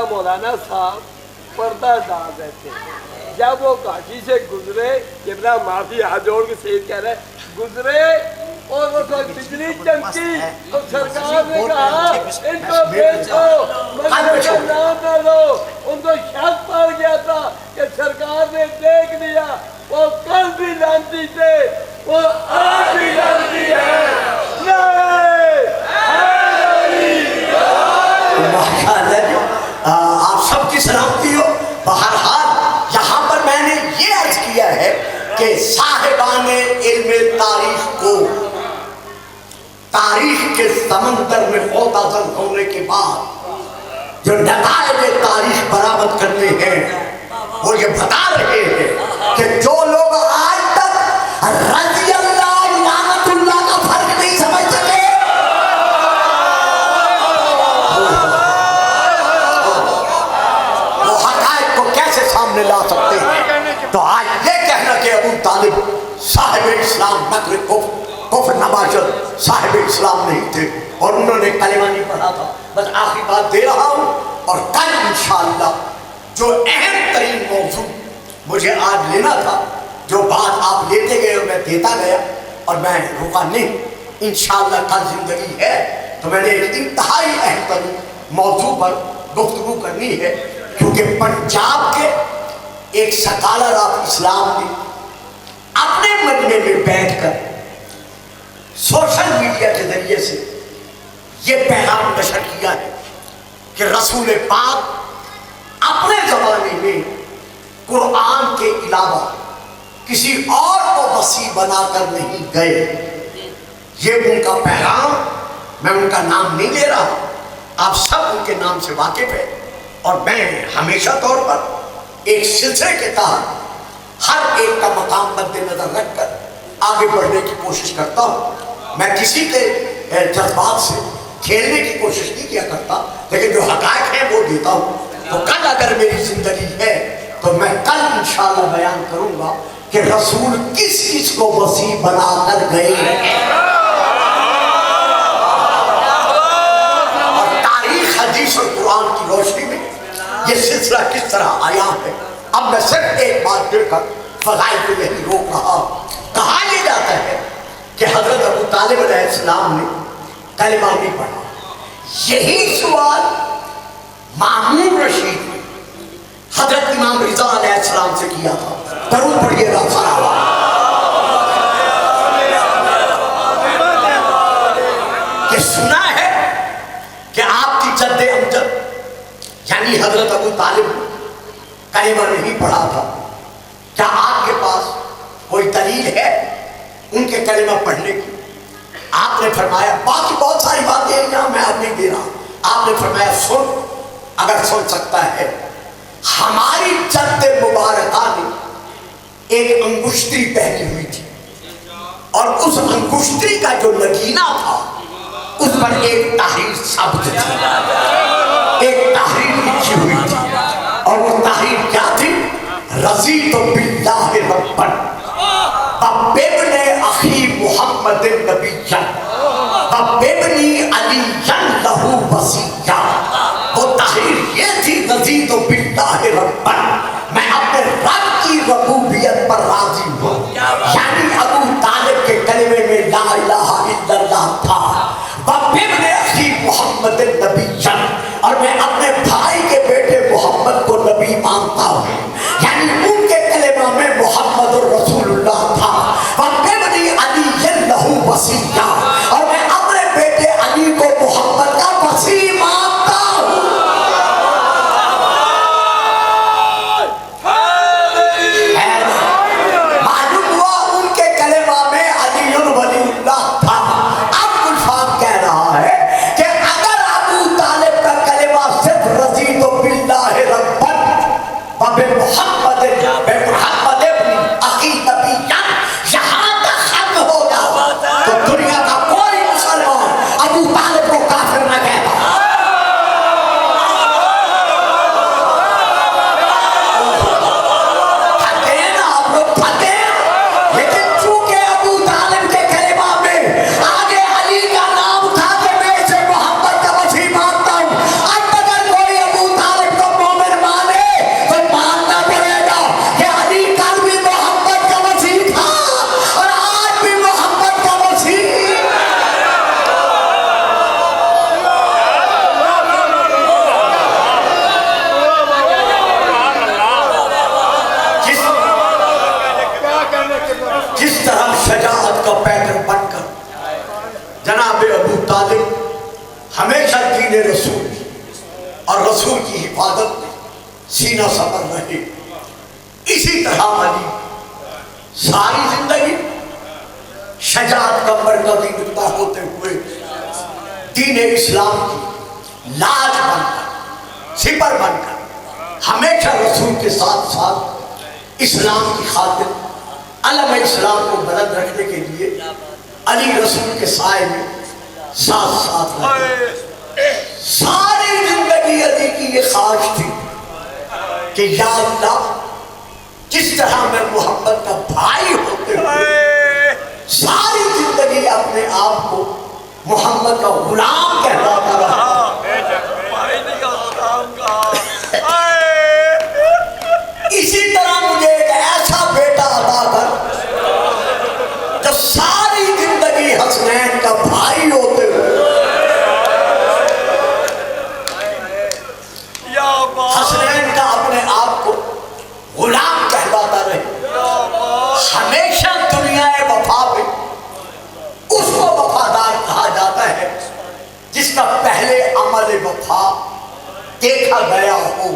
मौलाना साहब पर्दा डाल रहे थे, जब वो घाटी से गुजरे, जितना माफी हाथ जोड़ के सही कह रहे गुजरे और वो बिजली चमकी और सरकार ने कहा इनको बेचो, मंदिर का नाम न लो। उनको शक पड़ गया था कि सरकार ने देख लिया, वो कल भी जानती थे, वो आज भी जानती है। आप सबकी सलामती हो। बहरहाल यहाँ पर मैंने ये अर्ज किया है कि साहिबाने इल्मे तारीख को तारीख के समंदर में गौताज़न होने के बाद जो नताइज तारीख बरामद करते हैं वो ये बता रहे हैं कि जो लोग आज तक रज़ी अल्लाह लानतुल्लाह का फर्क नहीं समझ सके, वो हक़ाइक़ को कैसे सामने ला सकते हैं। तो आज ये कहना कि अबू तालिब साहिब इस्लाम नक्र कुफ्र नबाशत साहिब इस्लाम नहीं थे और उन्होंने कलिमा नहीं पढ़ा था। बस आखिरी बात दे रहा हूँ और कल इंशाअल्लाह जो अहम तरीन मौजू मुझे आज लेना था, जो बात आप लेते गए और मैं देता गया और मैं रुका नहीं, इंशाअल्लाह कल जिंदगी है तो मैंने एक इंतहाई अहम तरीन मौजू पर गुफ्तगू करनी है, क्योंकि पंजाब के एक सकालर ऑफ इस्लाम ने अपने मजमे में बैठकर सोशल मीडिया के जरिए से ये पैगाम नशर किया है कि रसूल पाक अपने जमाने में कुरान के अलावा किसी और को वसी बनाकर नहीं गए। ये उनका पैगाम, मैं उनका नाम नहीं ले रहा, आप सब उनके नाम से वाकिफ है, और मैं हमेशा तौर पर एक सिलसिले के तहत हर एक का मकाम मद्देनजर रखकर आगे बढ़ने की कोशिश करता हूँ। मैं किसी के जज्बात से खेलने की कोशिश नहीं किया करता, लेकिन जो हकायक है वो देता हूँ। तो कल अगर मेरी जिंदगी है तो मैं कल इंशाअल्लाह बयान करूंगा कि रसूल किस किस को वसी बनाकर गए और तारीख, हदीस और कुरान की रोशनी में ये सिलसिला किस तरह आया है। अब मैं सिर्फ एक बात देकर फज़ाइल को यही रोक रहा। कहा यह जाता है कि हजरत अबू तालिब अलैहिस्सलाम ने कलिमा नहीं पढ़ा। यही सवाल मामून रशीद ने हजरत इमाम रिज़ा अलैहिस्सलाम से किया था। दरूद पढ़िएगा सारा। ये सुना है कि आपकी जद्दे अमजद यानी हजरत अबू तालिब कलिमा नहीं पढ़ा था। क्या आपके पास कोई दलील है उनके कलिमा पढ़ने की? आपने फरमाया, बाकी बहुत सारी बातें हैं यहाँ मैं अब नहीं दे रहा। आपने फरमाया सुन, अगर सुन सकता है, हमारी जद्दे मुबारका ने एक अंगुश्तरी पहनी हुई थी और उस अंगुश्तरी का जो नगीना था उस पर एक तहरीर शब्द थी, एक तहरीर लिखी हुई थी, और वो तहरीर क्या थी? रज़ीतु बिल्लाहि रब्बन वबिब्नि अखी मुहम्मदिन नबिय्यन वबिब्नि अलिय्यन लहू वसिय्या। वो तहरीर ये थी, रज़ीतु बिल्लाहि रब्बन, मैं अपने रब की रबूबियत पर राजी हूँ। यानी अबू तालिब के कलिमे में ला इलाहा इल्लल्लाह था। वबिब्नि अखी मुहम्मदिन नबिय्यन, और मैं अपने भाई के बेटे मोहम्मद को नबी मानता हूँ। यानी उनके कलिमा में मोहम्मद रसूलुल्लाह था। वबिब्नि अलिय्यन लहू वसिय्या, और मैं अपने बेटे अली को मोहम्मद का वसी मानता हूँ। मालूम हुआ उनके कलिमा में अलीयुल वलीउल्लाह था। अब गुलफाम कह रहा है कि अगर अबू तालिब का कलिमा सिर्फ रज़ीतु बिल्लाहि रब्बन व बिमुहम्मदिन बिमुहम्मदिन अखी नबिय्यन यहाँ तक खत्म होगा तो दुनिया का कोई मुसलमान अबू तालिब को काफिर न कहता। फते ना आप लोग फते, लेकिन चूंकि अबू तालिब के कलिमा में आगे अली का नाम था कि मैं इसे मोहम्मद का वसी मानता हूँ। अब अगर कोई अबू तालिब को मोमिन माने तो मानना पड़ेगा कि अली कल भी मोहम्मद का वसी था और आज भी मोहम्मद का वसी। जिस तरह शजाअत का पैटर्न बनकर जनाब अबू तालिब हमेशा दीन रसूल और रसूल की हिफाजत में सीना सबर रहे, इसी तरह अली सारी जिंदगी शजाअत का मरकज़ी नुक्ता होते हुए दीन इस्लाम की लाज बनकर, सिपर बनकर हमेशा रसूल के साथ साथ इस्लाम की खातिर अलम इस्लाम को बुलंद रखने के लिए अली रसूल के साए में साथ साथ रहे। सारी जिंदगी अली की ये ख्वाहिश थी कि या अल्लाह, जिस तरह मैं मोहम्मद का भाई होते हुए सारी जिंदगी अपने आप को मोहम्मद का गुलाम कहलाता रहा, इसी तरह मुझे एक ऐसा बेटा अता कर जो सारी जिंदगी हसनैन का भाई होते हुए गुलाम कहलाता रहे। हमेशा दुनिया वफा में उसको वफादार कहा जाता है जिसका पहले अमल वफा देखा गया हो,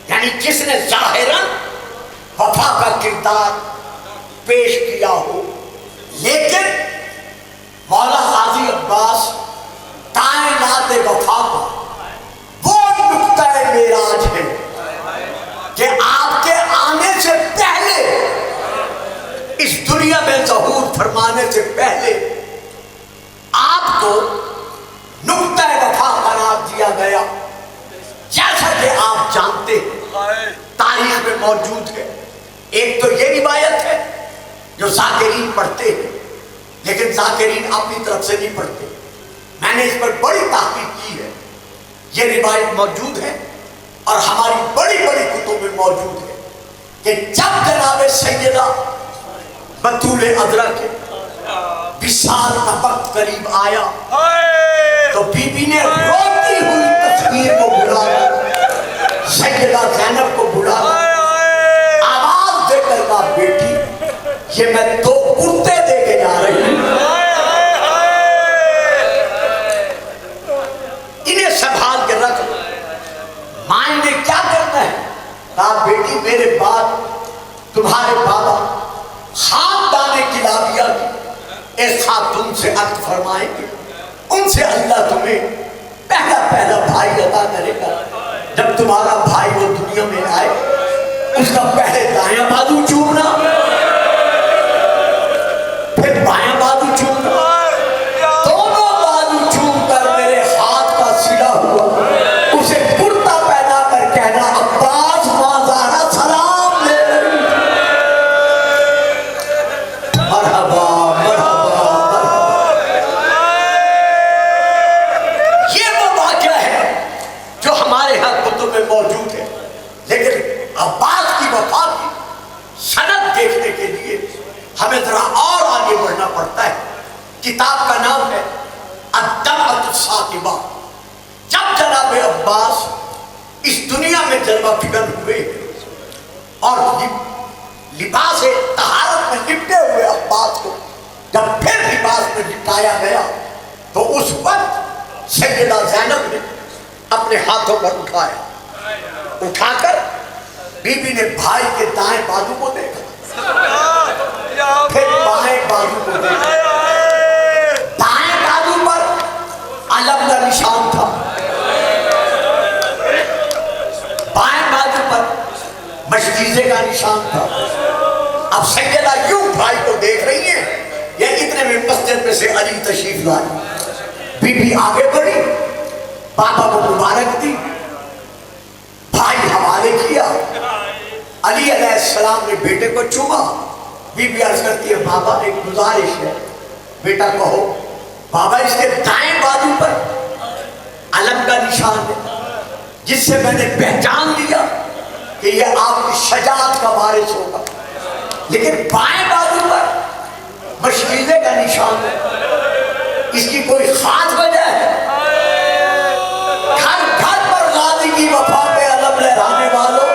यानी जिसने जाहिरन वफा का किरदार पेश किया हो। लेकिन मौला गाजी अब्बास कायनात वफा का वो नुक्ता मेराज है कि आपके आने से पहले, इस दुनिया में ज़हूर फरमाने से पहले आपको नुक्ता वफा करार दिया गया। जैसा कि आप जानते हैं तारीख में मौजूद है। एक तो ये रिवायत है जो ज़ाकिरीन पढ़ते हैं, लेकिन ज़ाकिरीन अपनी तरफ से नहीं पढ़ते। मैंने इस पर बड़ी तहकीक की है। ये रिवायत मौजूद है और हमारी बड़ी बड़ी कुतुब में मौजूद है कि जब जनाब सैयदा बतूल अज़रा के विशाल का वक्त करीब आया तो बीबी ने रोती हुई तस्वीर को बुलाया, सैयदा ज़ैनब को बुलाया, आवाज देकर कहा, बेटी ये मैं 2 कुर्ते देके जा रही हूं, इन्हें संभाल के रख। मां ने क्या करना है? कहा, बेटी मेरे बाद तुम्हारे बाबा खानदाने किलाबिया की एक खातून से अक्द फरमाएंगे, उनसे अल्लाह तुम्हें पहला पहला भाई अता करेगा। जब तुम्हारा भाई वो दुनिया में आए उसका पहले दायां बाजू चूमना, फिर बायां बाजू चूमना, दोनों बाजू चूम कर मेरे हाथ का सिला हुआ उसे कुर्ता पहना कर कहना, अब्बास मां ज़हरा सलाम ले रही। मरहबा मरहबा मरहबा। ये वो वाक़या है जो हमारे यहाँ कुतुब में मौजूद है। लेकिन अब्बास की वफा की सनद देखने के लिए हमें जरा और आगे बढ़ना पड़ता है। किताब का नाम है अद्दम्अतुस्साकिबा। जब जनाब अब्बास इस दुनिया में जलवा फिगर हुए और लिबास तहारत में लिपटे हुए अब्बास को जब फिर लिबास में लिटाया गया तो उस वक्त सैयदा ज़ैनब ने अपने हाथों पर उठाया, उठाकर बीबी ने भाई के दाएं बाजू को देखा, फिर बाएं बाजू को देखा। दाएं बाजू पर अलम का निशान था, बाएं बाजू पर मशकीज़े का निशान था। अब सैयदा यूं भाई को देख रही है, ये इतने में मस्जिद में से अली तशरीफ लाई। बीबी आगे बढ़ी, बाबा को मुबारक दी, भाई हवाले किया। अली अलैहिस्सलाम ने बेटे को चूमा। बीबी अर्ज करती है, बाबा एक गुजारिश है, बेटा कहो। बाबा इसके दाएं बाजू पर अलम का निशान है, जिससे मैंने पहचान लिया कि यह आपकी शजाअत का वारिस होगा। लेकिन बाएं बाजू पर मशकीज़े का निशान है, इसकी कोई खास वजह है? घर घर पर गाजी की वफा पे अलम लहराने वालों,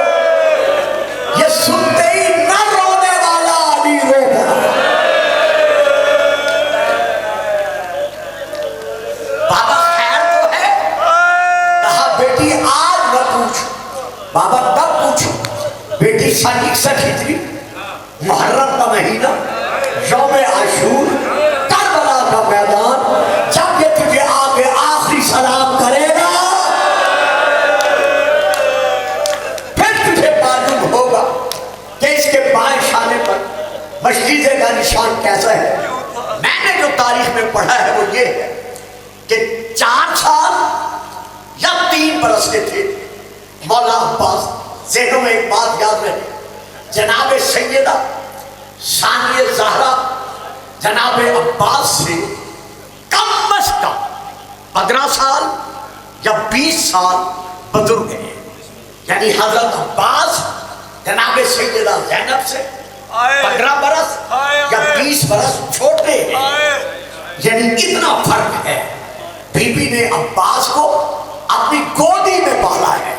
ये सुनते ही न रोने वाला अली रो पड़ा। बाबा खैर तो है? कहा, बेटी आज न पूछ, बाबा तब पूछो। बेटी सन 61 हिजरी मुहर्रम का महीना, यौम आशूर, करबला का मैदान, जब ये तुझे आगे आखिरी सलाम करेगा फिर तुझे मालूम होगा कि इसके बाएं शाने पर मशकीज़े का निशान कैसा है। मैंने जो तारीख में पढ़ा है वो ये है कि 4 साल या 3 बरस के थे मौला अब्बास। ज़हनों में एक बात याद रहे, जनाब सैयदा सानिया ज़हरा जनाब अब्बास से कम अज़ कम 15 साल या 20 साल बुजुर्ग है। यानी हजरत अब्बास जनाब सैयदा ज़ैनब से 15 बरस या 20 बरस छोटे हैं। यानी इतना फर्क है। बीबी ने अब्बास को अपनी गोदी में पाला है।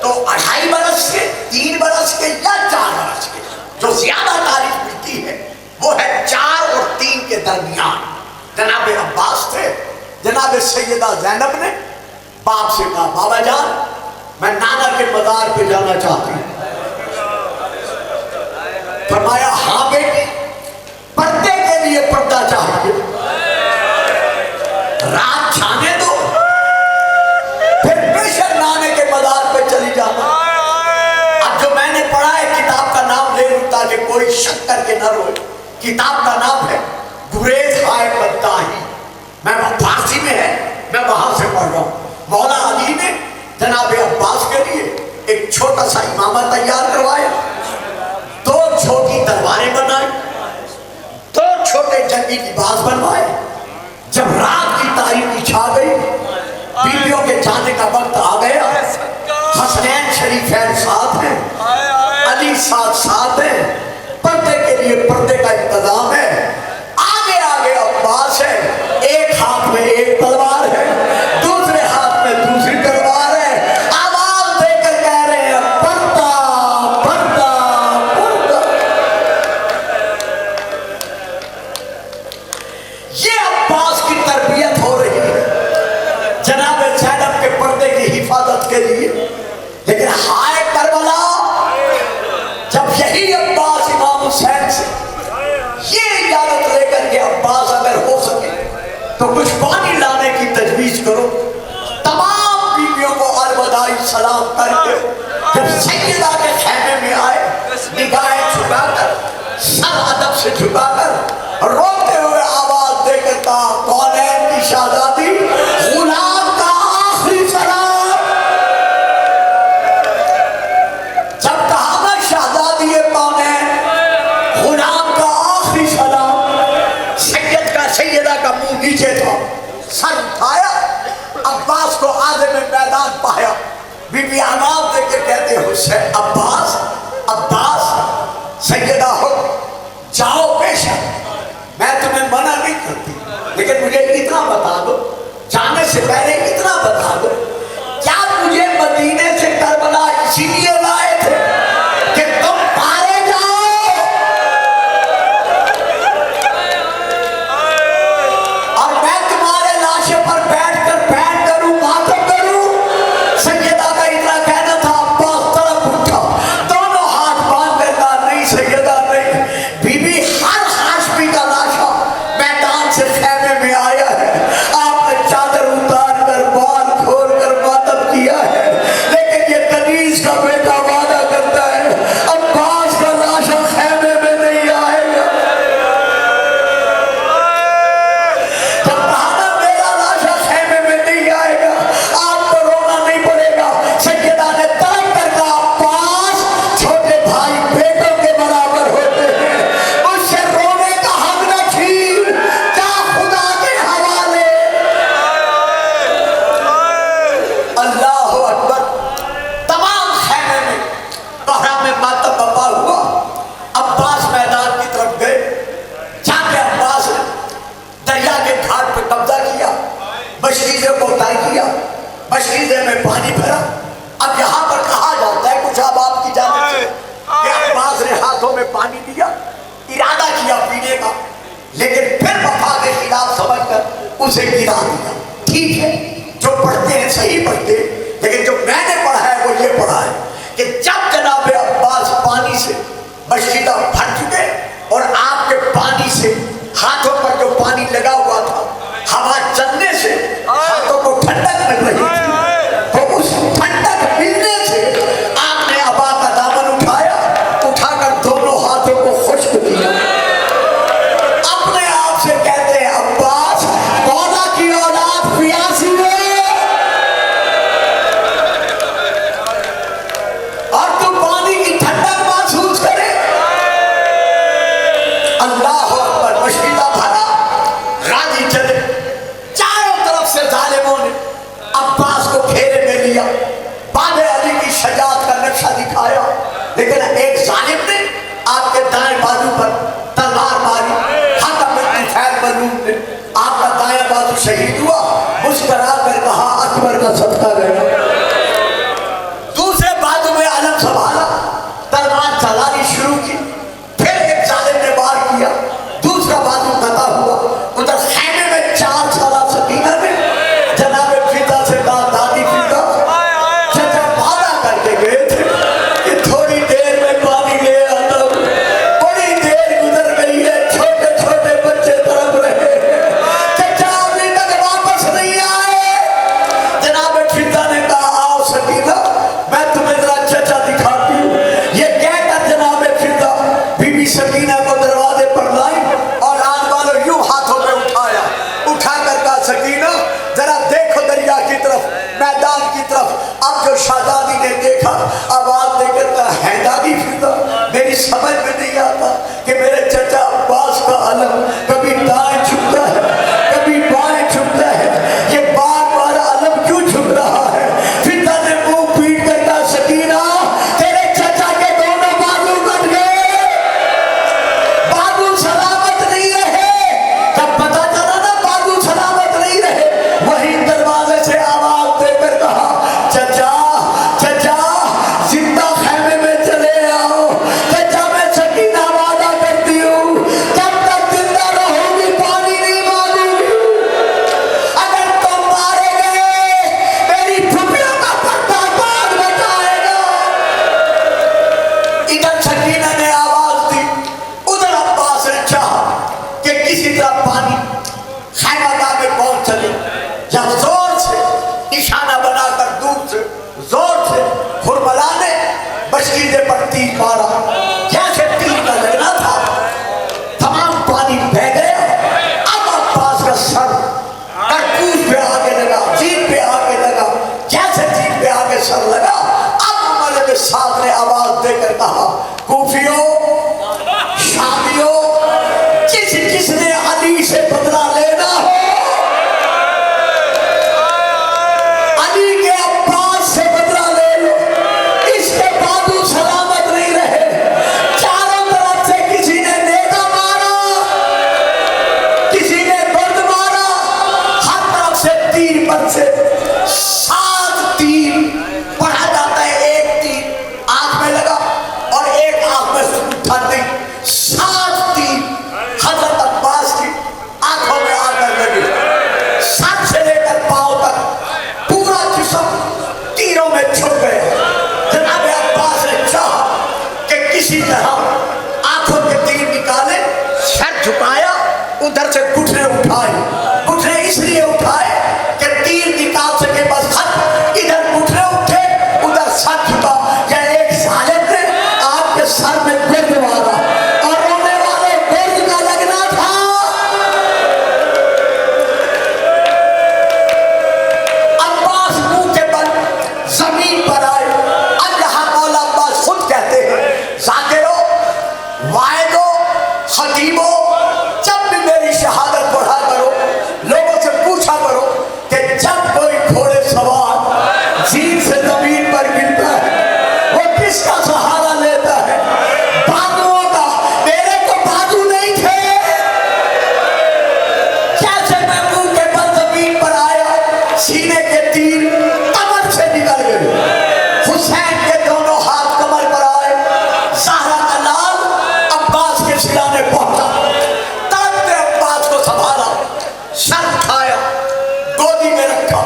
तो बाप से कहा बाबा जान मैं नाना के मजार पे जाना चाहती हूँ। फरमाया हाँ बेटी पर्दे के लिए पर्दा चाहिए, रात छाने दो फिर बेशक नाने के मजार पे चली जाना। अब जो मैंने पढ़ा है किताब का नाम ले लूं ताकि कोई शक करके न रोए। किताब का नाम है गुरेज हाय बद्दाही, मैं फारसी में है, मैं वहां से पढ़ रहा हूँ। मौला अली ने जनाब अब्बास के लिए एक छोटा सा इमामा तैयार करवाया, 2 छोटी तलवारें बनाई, 2 छोटे जंगी लिबास बनवाए। जब रात की तारीकी छा गई, बीवियों के जाने का वक्त आ गया, हसनैन शरीफैन साथ हैं, अली साथ हैं, पर्दे के लिए पर्दे का इंतजाम है। आगे आगे अब्बास है, एक हाथ में एक तलवार है, दूसरे हाथ में दूसरी तलवार है। आवाज देकर कह रहे हैं पर्दा पर्दा पर्दा। ये अब्बास की तरबियत हो रही है जनाब ज़ैनब के पर्दे की हिफाजत के लिए। लेकिन हाय करबला, जब यही अब्बास इमाम हुसैन से ये इजाजत लेकर के अब्बास अगर हो सके तो कुछ पानी लाने की तजवीज करो, तमाम बीवियों को अलविदाई सलाम करके जब सैयदा के खेमे में आए, निगाहें झुकाकर सर अदब से झुकाकर रोते हुए आवाज देकर कहा कौनैन की शहजादी गुलाम का आखिरी सलाम। जब कहा ना शहजादी कौनैन गुलाम का आखिरी सलाम, सैयदा का मुंह नीचे था, सर उठाया, अब्बास को आगे में मैदान पाया। बीबी आवाज देकर कहते हुसैन अब्बास अब्बास, सैयदा हो जाओ बेशक, मैं तुम्हें मना नहीं करती, लेकिन मुझे इतना बता दो, जाने से पहले इतना बता दो, क्या मुझे मदीने से करबला इसीलिए लाए थे कि तुम मारे जाओ? और मैं तुम्हारे लाशे पर बैठ करूं मातम करूं? सैयदा का इतना कहना था। अब्बास तड़प उठा, दोनों हाथ बांध कर कहा नहीं सैयदा नहीं। बीबी हर हाशमी का लाशा मैदान से खेमे में आया है, आपने चादर उतार कर बाल खोल कर मातम किया है, लेकिन ये कनीज का बेटा वादा करता है अब्बास का लाशा खेमे में नहीं आएगा। जब कहा मेरा लाशा खेमे में नहीं आएगा, आपको रोना नहीं पड़ेगा। सैयदा ने तड़प कर कहा अब्बास छोटे भाई बेटों के बराबर होते हैं, उससे रोने का हक न छीन, जा खुदा के हवाले। अल्लाह अकबर। तमाम खेमे में कोहरा में मातम बपा हुआ। अब्बास मैदान की तरफ गए, जाके अब्बास ने दरिया के घाट पे कब्जा किया, मशरीजे को तय किया, मशरीजे में पानी भरा। अब यहाँ पर कहा जाता है कुछ अब आपकी जाने से कि अब्बास ने हाथों में पानी दिया, इरादा किया पीने का, लेकिन फिर वफा के खिलाफ समझकर उसे गिरा दिया। ठीक है, जो पढ़ते हैं सही पढ़ते, लेकिन जो मैंने पढ़ा है वो ये पढ़ा है कि जब जनाब अब्बास पानी से मशरीदा भर चुके और आपके पानी से हाथों पर जो पानी लगा हुआ था, हवा चलने से हाथों को ठंडक मिल रही थी, तो उस ठंडक मिलने से आपने अबा का दामन उठाया, उठाकर दोनों हाथों को खुश्क किया। अपने आप से कहते हैं अब्बास मौला की औलाद प्यासी है और तू पानी की ठंडक महसूस करे। अल्लाह अकबर। मशरीदा भरा, गाजी चले, चारों तरफ से जालिमों ने अब्बास को घेरे में लिया, बाबे अली की शजात का नक्शा दिखाया, लेकिन एक जालिम ने आपके दाएं बाजू पर तलवार मारी। हाकम बिन तुफैल मलूम ने आपका दाएं बाजू शहीद हुआ, मुस्कुरा कर कहा अकबर का सदका गया। दूसरे बाजू में अलम संभाला, तलवार चलानी शुरू की, फिर एक जालिम ने वार किया, दूसरा बाजू कटा हुआ। उधर खेमे में 4 साल सकीना ने जनाब फिदा से कहा दादी इसी तरह आंखों के तीर निकाले, सर झुकाया, उधर से घुटने उठाए। घुटने इसलिए उठाए कि तीर निकाल सके बस खत। इधर घुटने उठे, उधर सर झुका। या एक साजिद ने आपके सर में गुर्द मारा और रोने वाले गुर्द का लगना था। अब्बास मुंह के बल जमीन पर आए। अल्लाह मौला अब्बास खुद कहते हैं, जाकिरो, वाइदो, खतीबो, जब भी मेरी शहादत पढ़ा करो, लोगों से पूछा करो कि जब कोई घोड़े सवार जीन से जमीन पर गिरता है वो किसका सहारा लेता है? बाजुओं का। मेरे तो बाजू नहीं थे। जैसे मैं मुंह के बल जमीन पर आया, सीने के तीर कमर से निकल गए। हुसैन के दोनों हाथ कमर पर आए। ज़हरा का लाल अब्बास के सिराने पहुंचा। तड़पते अब्बास को संभाला, सर उठाया, गोदी में रखा।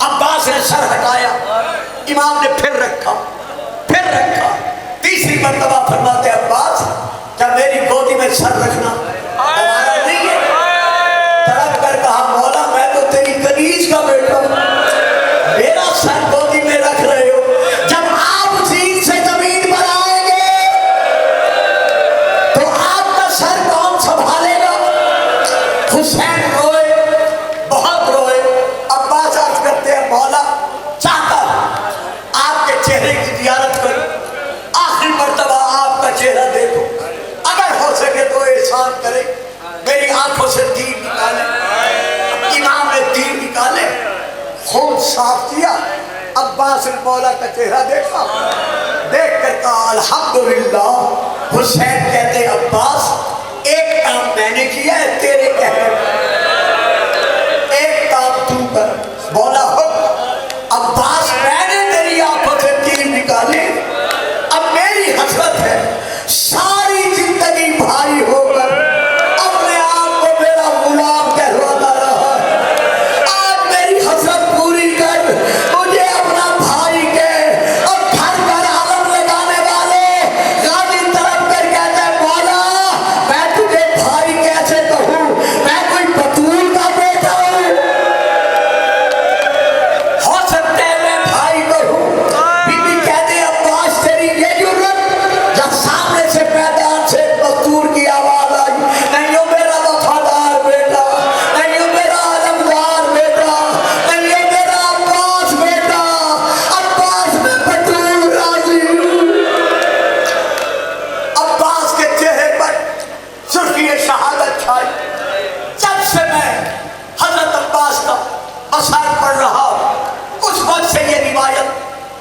अब्बास ने सर हटाया, इमाम ने फिर रखा, फिर रखा। तीसरी मर्तबा फरमाते अब्बास, क्या मेरी गोदी में सर रखना हमारा नहीं है? तड़प कर कहा, मौला मैं तो तेरी कनीज का बेटा हूं, मेरा सर गोदी में रख रहे हो। जब आप जीन से जमीन पर आएंगे तो आपका सर कौन संभालेगा? हुसैन रोए, बहुत रोए। अब्बास अर्ज करते हैं, मौला चाहता आपके चेहरे की जियारत करूं, आखिरी मर्तबा आपका चेहरा देखो, अगर हो सके तो एहसान करे, मेरी आंखों से तीर निकाले। इमाम ने तीर निकाले, खून साफ किया। अब्बास ने मौला का चेहरा देखा, देख कर कहा अल्हम्दुलिल्लाह। हुसैन कहते अब्बास एक काम मैंने किया है तेरे कहने पर, एक काम तू कर। मौला हो अब्बास, मैंने तेरी आंखों से तीर निकाले, अब मेरी हसरत है सारी जिंदगी भाई होकर अपने आप को मेरा गुलाम कहलाता रहा। आज मेरी हसरत पूरी कर, मुझे अपना भाई के और घर पर आलम लगाने वाले गाजी तरफ कर कहते हैं, मौला मैं तुझे भाई कैसे कहूँ, मैं कोई बतूल का बेटा हूँ? हो सकता है मैं भाई कहूँ। बीबी कहते अब्बास, तेरी ये जुर्रत, जब सामने से मैदान से बतूल की आवाज आई, नहीं हो मेरा वफादार बेटा, नहीं हो मेरा आलमदार बेटा, नहीं हो मेरा अब्बास बेटा, अब्बास में बतूल राजी हूँ। अब्बास के चेहरे पर सुर्खी शहादत छाई। जब से मैं हजरत अब्बास का मसाल पढ़ रहा, उस वक्त से ये रिवायत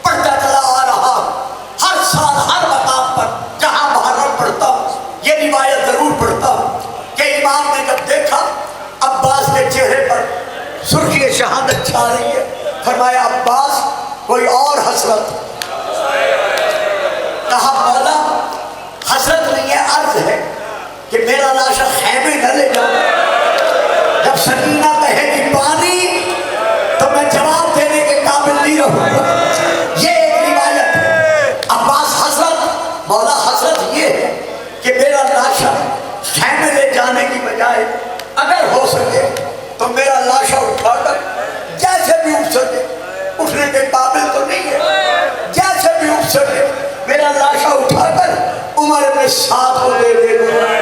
पढ़ता चला आ रहा। हर साल हर मकाम पर जहां मुहर्रम पढ़ता हूं, ये रिवायत जरूर पढ़ता हूं कि इमाम ने जब देखा अब्बास के चेहरे पर सुर्खी शहादत छा रही है, फरमाया अब्बास कोई और हसरत? कहा मौला हसरत नहीं है, अर्ज है कि मेरा लाशा खैमे न ले जाओ। जब सकीना कहेगी पानी तो मैं जवाब देने के काबिल नहीं रहूंगा। ये एक रिवायत है। अब्बास हसरत, मौला हसरत ये है कि मेरा लाशा खैमे ले जाने की बजाय अगर हो सके तो मेरा लाशा उठाकर जैसे भी उठ सके, उठने के काबिल तो नहीं है, जैसे भी उठ सके मेरा लाशा उठाकर उमर में साथ को दे देना।